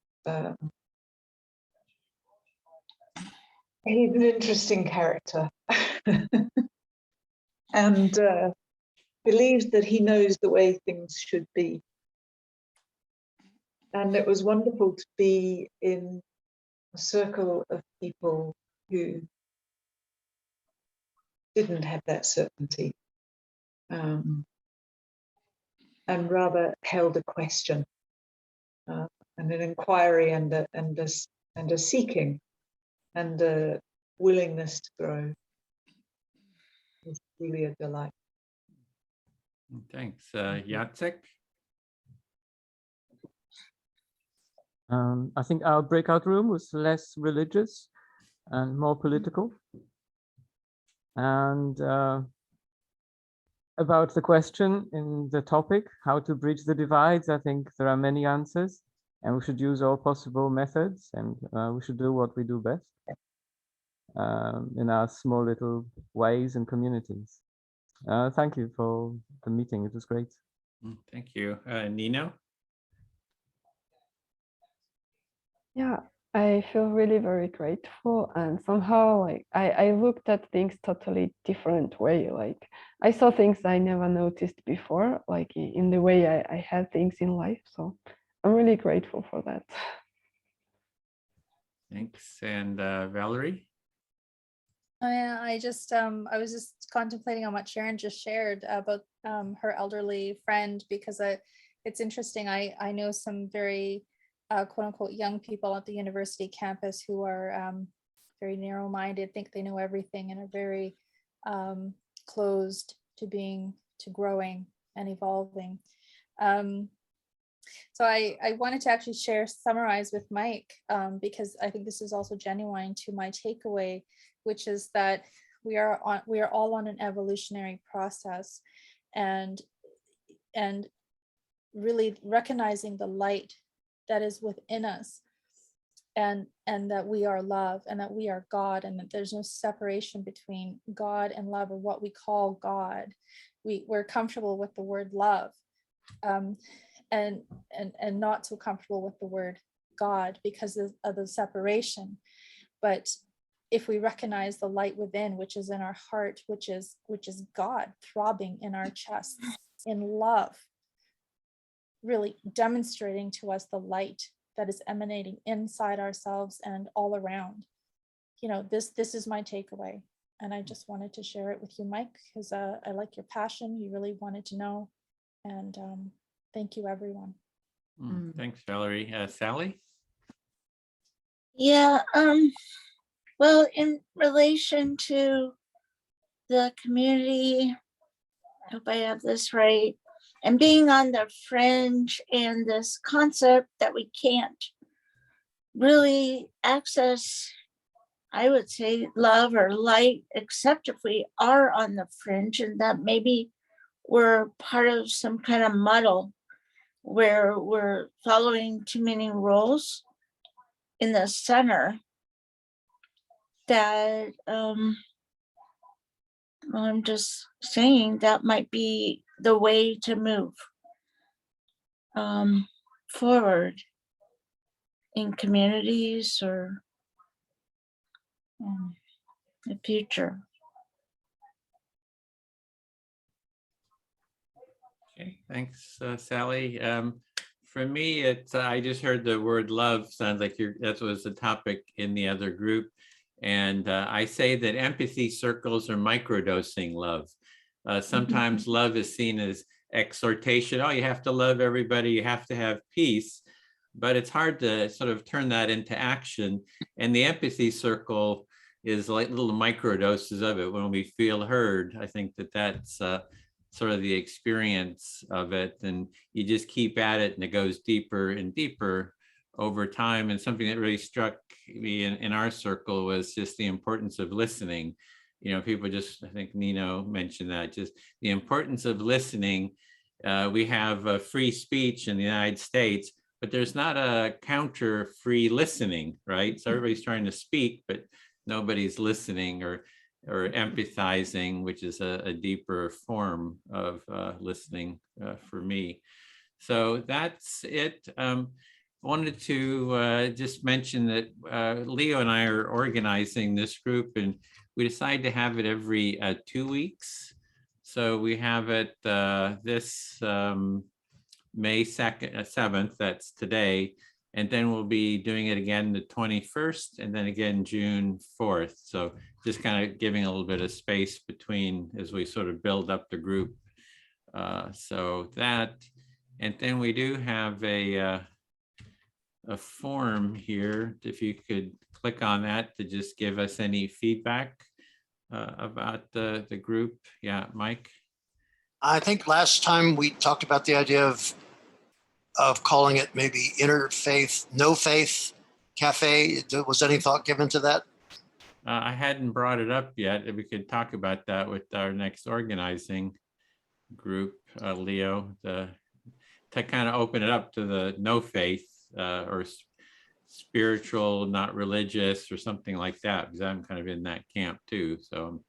He's an interesting character, and believes that he knows the way things should be. And it was wonderful to be in a circle of people who didn't have that certainty, and rather held a question, and an inquiry, and a seeking, and a willingness to grow. It's really a delight. Thanks. Jacek? I think our breakout room was less religious. and more political. And about the question in the topic, how to bridge the divides, I think there are many answers, and we should use all possible methods, and we should do what we do best in our small little ways and communities. Thank you for the meeting. It was great. Thank you. Nino? Yeah, I feel really very grateful, and somehow like I looked at things totally different way. Like I saw things I never noticed before, like in the way I had things in life. So I'm really grateful for that. Thanks. And Valerie? Yeah, I was just contemplating on what Sharon just shared about her elderly friend, because it's interesting. I know some very quote unquote young people at the university campus who are very narrow-minded, think they know everything, and are very closed to growing and evolving. So I wanted to actually summarize with Mike, because I think this is also genuine to my takeaway, which is that we are all on an evolutionary process, and really recognizing the light that is within us, and that we are love, and that we are God, and that there's no separation between God and love, or what we call God. We're comfortable with the word love, and not so comfortable with the word God because of the separation. But if we recognize the light within, which is in our heart, which is God throbbing in our chests in love, really demonstrating to us the light that is emanating inside ourselves and all around. This is my takeaway, and I just wanted to share it with you, Mike, because I like your passion. You really wanted to know, and thank you, everyone. Thanks, Valerie. Sally? Yeah, well, in relation to the community, I hope I have this right, and being on the fringe, and this concept that we can't really access, I would say, love or light, except if we are on the fringe, and that maybe we're part of some kind of muddle where we're following too many rules in the center, that I'm just saying that might be the way to move forward in communities or the future. Okay, thanks, Sally. For me, I just heard the word love. Sounds like that was the topic in the other group. And I say that empathy circles are microdosing love. Sometimes love is seen as exhortation. Oh, you have to love everybody. You have to have peace. But it's hard to sort of turn that into action. And the empathy circle is like little microdoses of it. When we feel heard, I think that's sort of the experience of it. And you just keep at it, and it goes deeper and deeper over time. And something that really struck me in our circle was just the importance of listening. People I think Nino mentioned that, just the importance of listening. We have free speech in the United States, but there's not a counter free listening, right? So everybody's trying to speak, but nobody's listening or empathizing, which is a deeper form of listening for me. So that's it. Wanted to just mention that Leo and I are organizing this group, and we decided to have it every 2 weeks. So we have it this May 7th, that's today. And then we'll be doing it again the 21st, and then again June 4th. So just kind of giving a little bit of space between as we sort of build up the group. So that, and then we do have a form here. If you could click on that to just give us any feedback about the group. Yeah, Mike? I think last time we talked about the idea of calling it maybe Interfaith, No Faith Cafe. Was any thought given to that? I hadn't brought it up yet. We could talk about that with our next organizing group, Leo, to kind of open it up to the no faith or spiritual, not religious, or something like that, because I'm kind of in that camp too. So,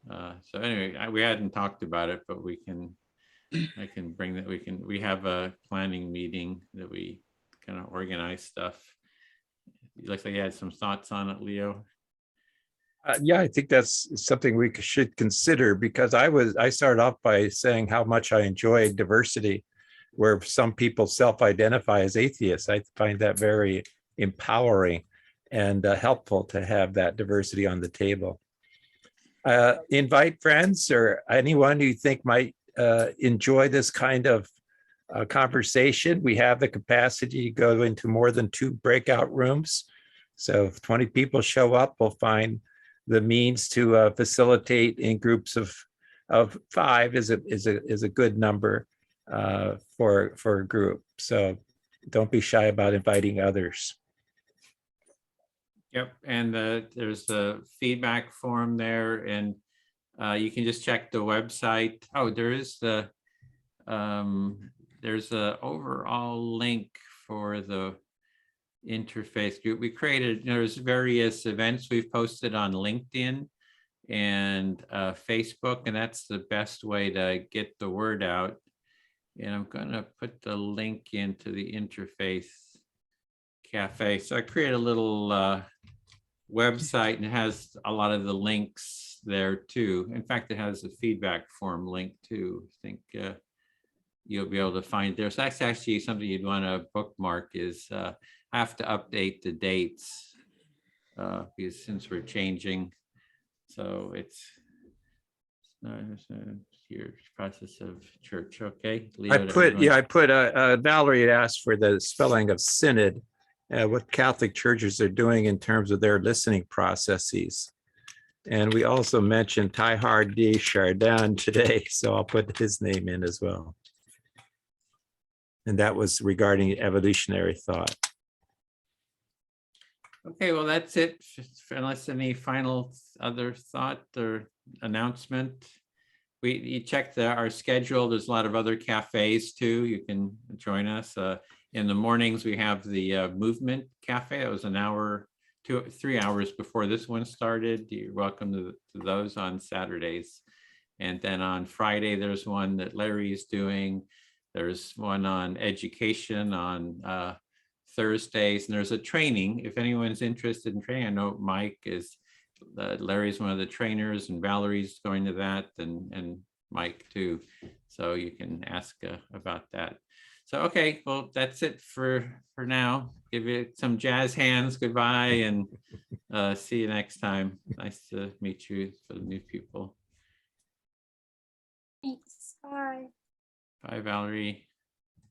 so anyway, we hadn't talked about it, but I can bring that. We have a planning meeting that we kind of organize stuff. It looks like you had some thoughts on it, Leo. Yeah, I think that's something we should consider, because I started off by saying how much I enjoy diversity, where some people self-identify as atheists. I find that very empowering and helpful to have that diversity on the table. Invite friends or anyone you think might enjoy this kind of conversation. We have the capacity to go into more than 2 breakout rooms. So if 20 people show up, we'll find the means to facilitate in groups of 5 is a good number for a group. So don't be shy about inviting others. Yep, and there's the feedback form there, and you can just check the website. Oh, there's the overall link for the interfaith group. We created, there's various events we've posted on LinkedIn and Facebook, and that's the best way to get the word out. And I'm gonna put the link into the Interfaith Cafe. So I create a little website, and it has a lot of the links there too. In fact, it has a feedback form link too. I think you'll be able to find there. So that's actually something you'd want to bookmark, is I have to update the dates because since we're changing, so it's here process of church. Okay, Leo, I put Valerie had asked for the spelling of synod, what Catholic churches are doing in terms of their listening processes. And we also mentioned Teilhard de Chardin today, so I'll put his name in as well. And that was regarding evolutionary thought. Okay, well, that's it. Unless any final other thought or announcement. You check our schedule. There's a lot of other cafes too. You can join us. In the mornings, we have the movement cafe. It was an hour, 3 hours before this one started. You're welcome to those on Saturdays. And then on Friday, there's one that Larry's doing. There's one on education on Thursdays, and there's a training. If anyone's interested in training, I know Mike is, Larry's one of the trainers, and Valerie's going to that, and Mike too. So you can ask about that. So, okay, well, that's it for now. Give you some jazz hands, goodbye, and see you next time. Nice to meet you for the new people. Thanks. Bye. Bye, Valerie.